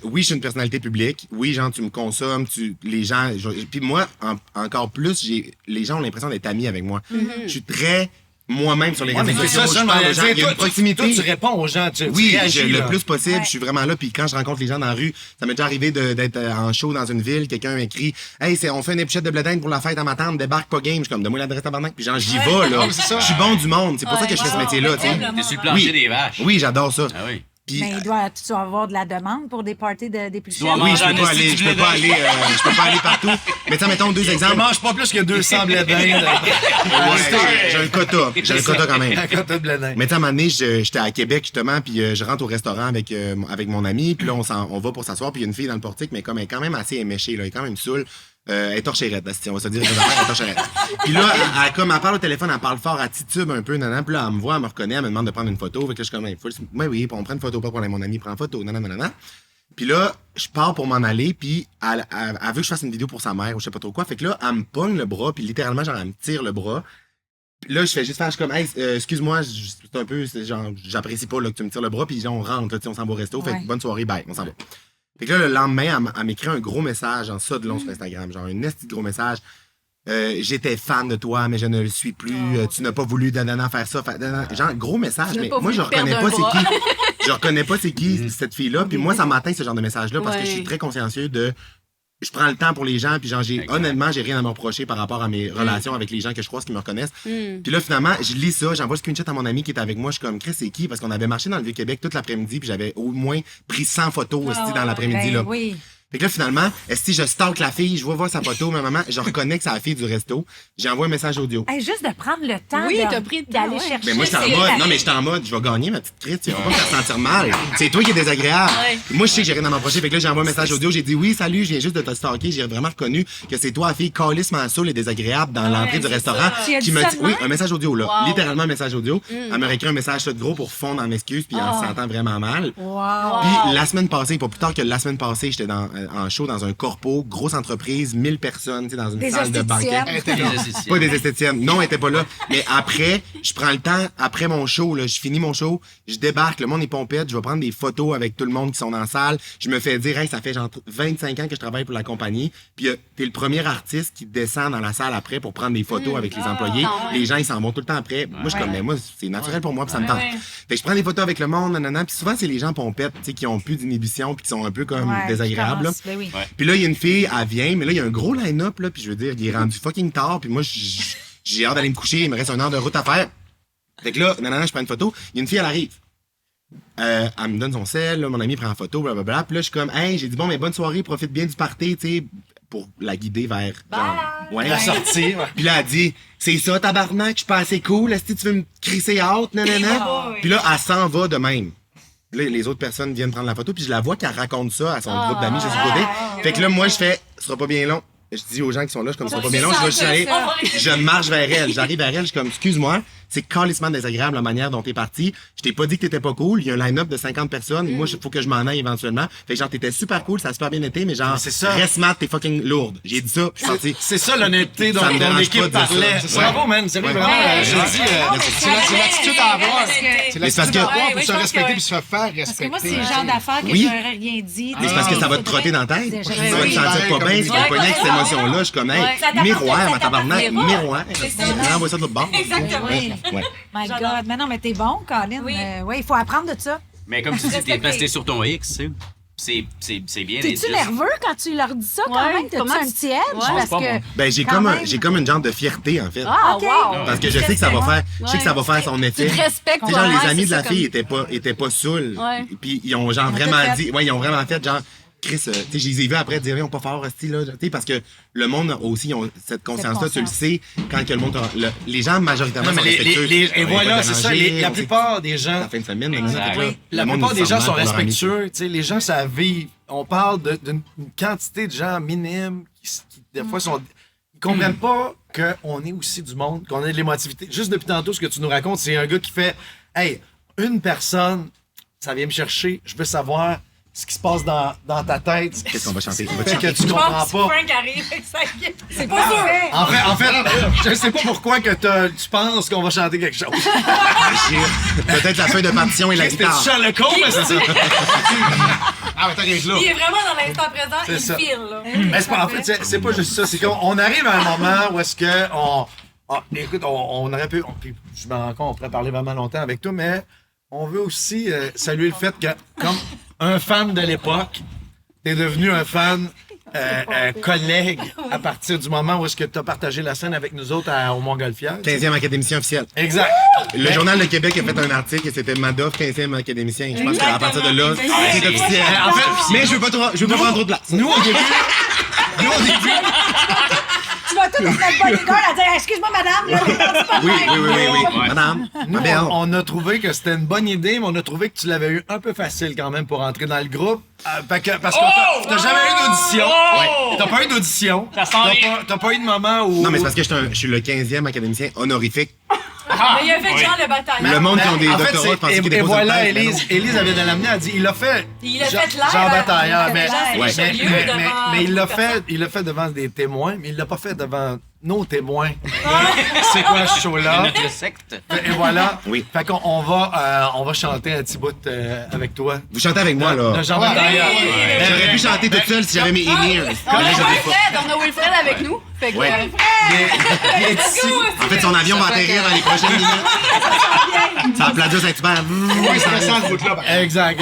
oui, je suis une personnalité publique. Oui, genre, tu me consommes, les gens. Puis moi, encore plus, les gens ont l'impression d'être amis avec moi. Je suis très moi-même sur les réseaux sociaux. Je parle aux gens. Il y a une proximité. Toi, tu réponds aux gens. Tu réagis, le plus possible. Je suis vraiment là. Puis quand je rencontre les gens dans la rue, ça m'est déjà arrivé d'être en show dans une ville. Quelqu'un m'écrit, hey, on fait une épichette de blé d'Inde pour la fête à ma tante. Débarque pas game. Je suis comme, donne-moi l'adresse tabarnak. Puis genre, j'y vais, là. Je suis bon du monde. C'est pour ça que je fais ce métier-là. T'es sur le plancher des vaches. Oui, j'adore ça. Ah oui. Mais tu dois avoir de la demande pour des parties des plus dois jeunes. Oui, je peux pas aller partout. Mais tiens, mettons 2 exemples. Je mange pas plus que 200 blé d'Inde. J'ai un quota. J'ai un quota quand même. Un quota de blé d'Inde. Mais tu sais, à un moment donné, j'étais à Québec, justement, puis je rentre au restaurant avec mon ami, puis là, on va pour s'asseoir, puis il y a une fille dans le portique, mais comme elle est quand même assez éméchée, là, elle est quand même saoule. Elle est torchérette, on va se dire, elle est torchérette. Puis là, elle parle au téléphone, elle parle fort, elle titube un peu, nanana, puis là, elle me voit, elle me reconnaît, elle me demande de prendre une photo, fait que là, je suis comme, oui, on prend une photo, pas pour mon ami, prend une photo, nanana. Puis là, je pars pour m'en aller, puis elle veut que je fasse une vidéo pour sa mère, ou je sais pas trop quoi, fait que là, elle me pogne le bras, puis littéralement, genre, elle me tire le bras. Puis là, je fais juste faire, je suis comme, hey, excuse-moi, c'est un peu, genre, j'apprécie pas là, que tu me tires le bras, puis on rentre, on s'en va au resto, fait que bonne soirée, bye, on s'en va. Fait que là, le lendemain, elle m'écrit un gros message en ça de long sur Instagram, genre un esti de gros message. J'étais fan de toi, mais je ne le suis plus. Tu n'as pas voulu faire ça. Genre, gros message, mais moi, je reconnais pas c'est qui. Je reconnais pas c'est qui cette fille-là. Puis moi, ça m'atteint ce genre de message-là parce que je suis très consciencieux de. Je prends le temps pour les gens, puis genre, honnêtement, j'ai rien à me reprocher par rapport à mes relations avec les gens que je crois qui me reconnaissent. Puis là, finalement, je lis ça, j'envoie le screenshot à mon ami qui est avec moi, je suis comme, Chris, c'est qui? Parce qu'on avait marché dans le Vieux-Québec toute l'après-midi, puis j'avais au moins pris 100 photos aussi dans l'après-midi, là. Oui. Fait que là, finalement, si je stalk la fille, je vais voir sa photo, ma maman, je reconnais que c'est la fille du resto, j'envoie un message audio. Hey, juste de prendre le temps t'as pris le temps, d'aller chercher. Mais moi, j'étais en mode, non, mais j'étais en mode, je vais gagner ma petite crête, tu vas pas me faire sentir mal. C'est toi qui es désagréable. Moi, je sais que j'ai rien à m'approcher. Fait que là, j'ai envoyé un message audio, j'ai dit oui, salut, je viens juste de te stalker, j'ai vraiment reconnu que c'est toi, la fille calissement saoule et désagréable dans l'entrée du restaurant. Qui me dit, oui, un message audio, là. Wow. Littéralement un message audio. Elle m'a réécrit un message de gros pour fondre en excuses, puis en se sentant vraiment mal. Puis la semaine passée, pas plus tard que la semaine passée, j'étais en show dans un corpo, grosse entreprise, 1000 personnes, tu sais, dans une salle de banquet. Pas des esthéticiennes. Non, elle était pas là. Mais après, je prends le temps, après mon show, là, je finis mon show, je débarque, le monde est pompette, je vais prendre des photos avec tout le monde qui sont dans la salle. Je me fais dire, hey, ça fait genre 25 ans que je travaille pour la compagnie. Puis t'es le premier artiste qui descend dans la salle après pour prendre des photos avec les employés. Les gens, ils s'en vont tout le temps après. Moi, je suis comme, mais moi, c'est naturel pour moi, puis ça me tente. Fait que je prends des photos avec le monde, nanana. Puis souvent, c'est les gens pompettes, tu sais, qui ont plus d'inhibition, puis qui sont un peu comme désagréables. Là. Puis là, il y a une fille, elle vient, mais là, il y a un gros line-up, là, puis je veux dire, il est rendu fucking tard, puis moi, j'ai hâte d'aller me coucher, il me reste 1 heure de route à faire. Fait que là, je prends une photo, il y a une fille, elle arrive. Elle me donne son sel, là, mon ami prend en photo, blablabla. Puis là, je suis comme, hey, j'ai dit, bon, mais bonne soirée, profite bien du party, tu sais, pour la guider vers La sortie. Ouais. Puis là, elle dit, c'est ça, tabarnak, je suis pas assez cool, est-ce que tu veux me crisser out, nanana? Puis là, elle s'en va de même. Là, les autres personnes viennent prendre la photo, puis je la vois qu'elle raconte ça à son groupe d'amis, je suis côté. Fait que là, moi, je fais, ce sera pas bien long. Je dis aux gens qui sont là, je suis comme, ce sera pas bien long, je vais juste aller, je marche vers elle. J'arrive vers elle, je suis comme, excuse-moi, c'est calissement désagréable la manière dont t'es parti. Je t'ai pas dit que t'étais pas cool. Il y a un line-up de 50 personnes. Moi, il faut que je m'en aille éventuellement. Fait que genre, t'étais super cool, ça a super bien été, mais genre, reste mat, t'es fucking lourde. J'ai dit ça, puis je suis parti. C'est ça l'honnêteté dont Ça me dérange l'équipe pas de dire ça. parlait. C'est ça. Bravo, man. C'est vraiment. Je te dis, C'est l'attitude à avoir. C'est Mais c'est parce l'attitude que- à avoir Ouais, pour je se pense respecter que- puis se faire Parce que respecter. moi, c'est le genre d'affaires que Oui. j'aurais rien dit. Mais c'est parce que ça va te trotter dans la tête. Tu vas te sentir pas bien, si tu pogné avec cette émotion-là. Je suis comme, hey, miroir, ma tabarnak, miroir. Envoie ça de l'autre bord. Exactement. Ouais. My God. Mais non, mais t'es bon, Colin. Oui. Oui, il faut apprendre de ça. Mais comme tu dis, t'es parce que t'es sur ton X, tu sais. C'est bien d'être T'es-tu juste- nerveux quand tu leur dis ça, quand Ouais, même? T'as-tu comment un tu- petit edge? Ouais. Parce pas que... bon. Ben, j'ai Quand comme, même. j'ai comme une genre de fierté, en fait. Ah, OK. wow! Parce que je sais que ça va faire, je sais que ça va faire son effet. Tu te respectes, Tu sais, genre, ouais, les amis c'est de la ça, fille comme- étaient pas saouls. Ouais. Puis ils ont genre Ils ont vraiment tout fait. dit, ouais, ils ont vraiment fait genre, Chris, tu sais, je les ai vus après dire, ils ont pas fort, hostie, là. Tu sais, parce que le monde aussi, ils ont cette conscience-là, tu le conscience. sais, quand que le monde, les gens majoritairement Non, mais sont respectueux. et On va voilà, pas c'est ça. déranger, La on sait- plupart des gens. La fin de semaine, Exact. exact. La Le monde, plupart ils des gens s'en sont battent pour leur amitié. respectueux. Tu sais, les gens savent vivre. On parle d'une quantité de gens minimes qui des fois, ils comprennent pas qu'on est aussi du monde, qu'on a de l'émotivité. Juste depuis tantôt, ce que tu nous racontes, c'est un gars qui fait « Hey, une personne, ça vient me chercher, je veux savoir ce qui se passe dans ta tête. » Qu'est-ce qu'on va chanter? On va Fait que chanter. tu Je comprends pense que pas. Frank arrive avec sa guitare. C'est pas sûr. En fait, je sais pas pourquoi que tu penses qu'on va chanter quelque chose. Peut-être la feuille de partition et la C'était du guitare. chant le con, mais c'est ça. Ah, mais t'arrêtes là. Il est vraiment dans l'instant présent, C'est il ça. file, là. Mais c'est pas, en fait, c'est pas juste ça. C'est qu'on arrive à un moment où est-ce que écoute, on aurait pu. Puis je me rends compte, on pourrait parler vraiment longtemps avec toi, mais on veut aussi saluer le fait que, comme un fan de l'époque, t'es devenu un fan collègue à partir du moment où est-ce que t'as partagé la scène avec nous autres au Montgolfière. 15e académicien officiel. Exact. Le Journal de Québec a fait un article et c'était Madoff, 15e académicien. Je pense qu'à partir de là, c'est officiel. En fait, mais je veux pas prendre trop de place. Nous, au début, Tu vas tout notre bodyguard à dire « Excuse-moi, madame. » là, Oui. Madame, nous, ma belle. on a trouvé que c'était une bonne idée, mais on a trouvé que tu l'avais eu un peu facile quand même pour entrer dans le groupe. Parce que t'as jamais eu d'audition. Ouais. T'as pas eu d'audition. Ça sent rien. T'as pas eu de moment où... Non, mais c'est parce que je suis le 15e académicien honorifique. Mais il a fait genre le bataillon. Le monde qui ont des En fait, doctorats, je pensais qu'ils et déposent voilà, une thèse, mais non. Élise avait de l'amener, elle dit, il l'a fait. Il a Jean- fait live. Jean Bataillard, mais, Ouais. mais, Richelieu mais- devant mais il l'a beaucoup de fait, il l'a fait devant des témoins, mais il l'a pas fait devant nos témoins. C'est quoi ce show-là? Notre secte. Et voilà. Oui. Fait qu'on on va chanter un petit bout avec toi. Vous chantez avec moi, là. De Jean Bataillard. J'aurais pu chanter toute seule si j'avais mes in-ears. On a Mais là, j'avais pas. Wilfred, on a Wilfred avec nous. Fait que, Ouais. Il est ici. En fait, son avion va atterrir dans les prochaines minutes. Ça va plaisir Saint-Hubert. Oui, ça sent le bout là. Exact.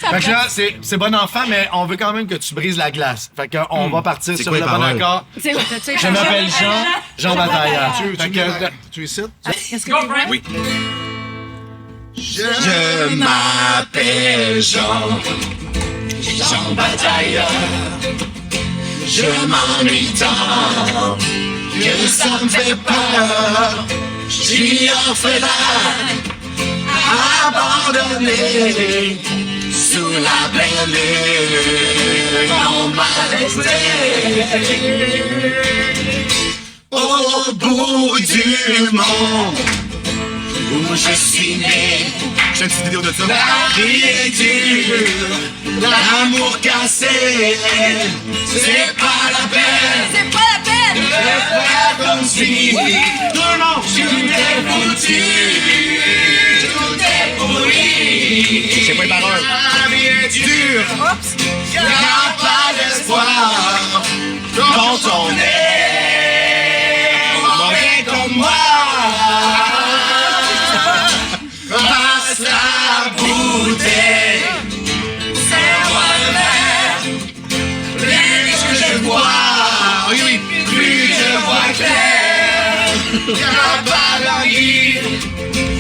Fait que là, c'est bon enfant, mais on veut quand même que tu brises la glace. Fait qu'on va partir C'est sur quoi le les bon paroles? accord. c'est Je m'appelle Jean Bataillard. Fait que- Tu es ici? Oui. Je m'appelle Jean Batailleur. Je m'ennuie tant que ça me fait peur. Je suis orphelin, abandonné sous la pleine lune. On m'a laissé au bout du monde où je suis né. Je fais une petite vidéo de ça. La vie est dure, l'amour cassé, c'est pas la peine. c'est pas la peine! De faire comme si tout le monde, tout est foutu, tout est pourri. C'est pas les paroles. La vie est dure, y'a pas d'espoir quand on est mauvais comme moi. Passe la bouteille, serre-moi le verre. Plus que je bois, oui, plus je vois clair. Y'a pas la vie,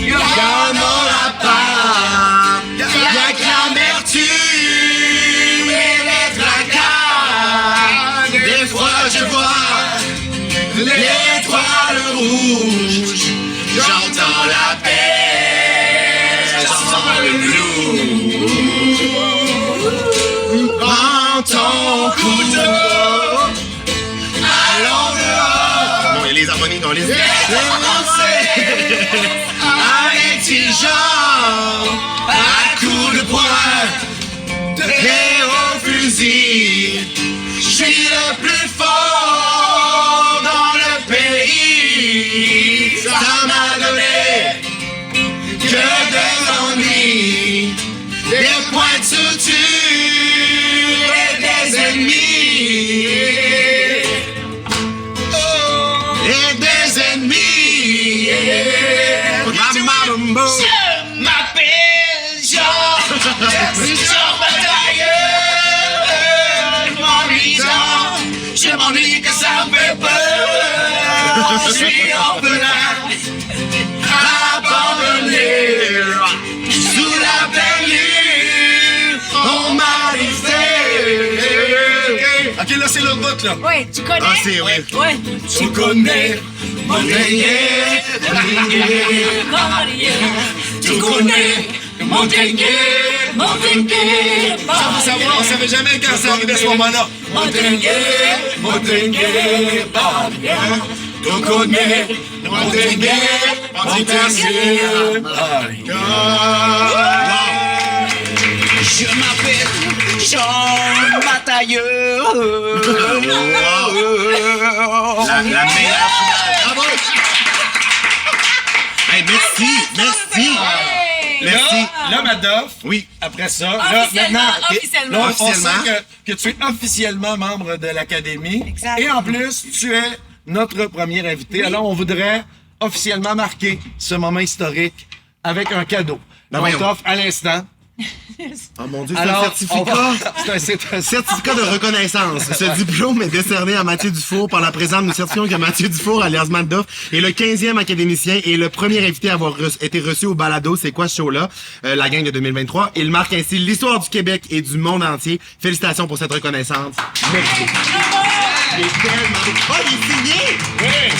y'en aura pas. voltigeant à coups de poing, de pied au fusil. Je suis le plus fort dans le pays. Ça m'a donné que des ennuis, des points de suture et des ennemis. Et des ennemis. Je m'appelle Jean, Jean batailleur. Je m'ennuie que ça me fait peur. Je suis orphelin, abandonné, sous la pleine lune, on m'a laissé. OK, là, c'est l'autre bout, là. Oui, tu connais? Ah, c'est vrai. Ouais. Tu connais mon dengue, tu connais mon dengue, mon dengue. Sans vous savoir, on savait jamais quand ça arrivait à ce moment-là. Mon dengue, pas bien. Tu connais mon dengue, mon dengue. Je m'appelle Jean Batailleur. La meilleure. Bravo! Hey, merci. Merci. Là, Madoff, Oui. après ça, là, Officiellement, maintenant, officiellement. là, on Officiellement. sait que tu es officiellement membre de l'Académie. Exact. Et en plus, tu es notre premier invité. Alors, on voudrait officiellement marquer ce moment historique avec un cadeau. Ben On voyons. t'offre à l'instant. Oh mon Dieu, c'est un Alors, certificat. c'est un Certificat de reconnaissance. Ce diplôme est décerné à Mathieu Dufour. Par la présente, nous certifions que Mathieu Dufour, alias Madoff, est le 15e académicien et le premier invité à avoir été reçu au balado C'est quoi ce show-là? La gang de 2023. Il marque ainsi l'histoire du Québec et du monde entier. Félicitations pour cette reconnaissance. Merci. Il est tellement... Oh, il est signé! Oui!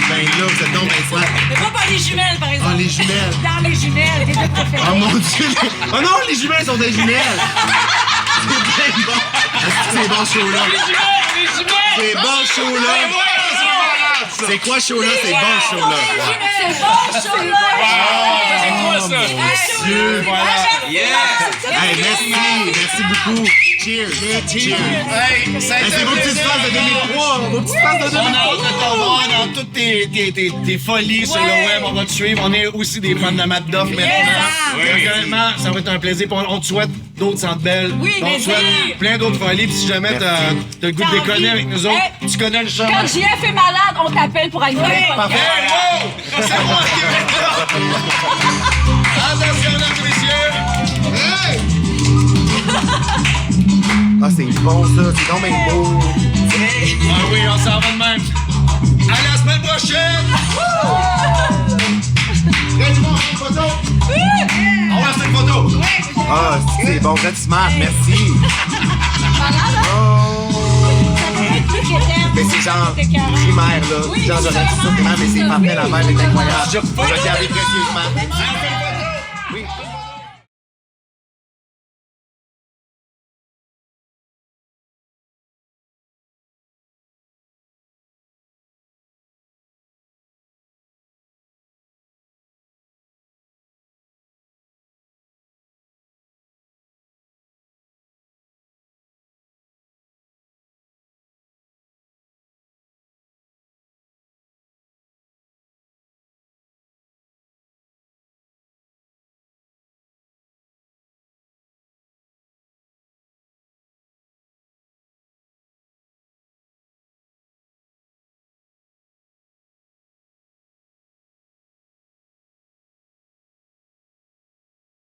Ben là, vous êtes donc bien fort. Mais pas par les jumelles, par Oh, exemple. les jumelles. Dans les jumelles, tes deux préférés. Oh mon Dieu! Oh non, les jumelles sont des jumelles! C'est bien bon! Est-ce que c'est bon ce show-là? C'est bon ce show-là! C'est quoi ce show-là? C'est bon ce show-là! C'est bon, chocolat. C'est quoi ça? Dieu, voilà. Hey, merci beaucoup! Cheers! Cheers! Hey, c'est vos petites faces de 2003! Vos petites faces de On a 2003! hâte de t'avoir dans toutes tes folies sur le web. On va te suivre. On est aussi des fans de Madoff maintenant. Vraiment, ça va être un plaisir. Puis on te souhaite d'autres centres belles. Oui, on te mais souhaite oui. plein d'autres folies. Puis si jamais t'as le goût de déconner avec nous autres, tu connais le chemin. Quand JF est malade, on t'appelle pour animer le podcast. Hey, wow! C'est moi qui vais être là. Attention, mesdames et messieurs. Hey! Ah, c'est bon ça! C'est donc bien beau! Ah oui, on s'en va de même. À la semaine prochaine! On va faire une photo! Ah, c'est bon, vous êtes smart, merci! Oh. Mais c'est genre primaire, là. Genre, j'aurais dit ça primaire, mais c'est parfait, la mère est incroyable. Je vais garder précieusement. Oui.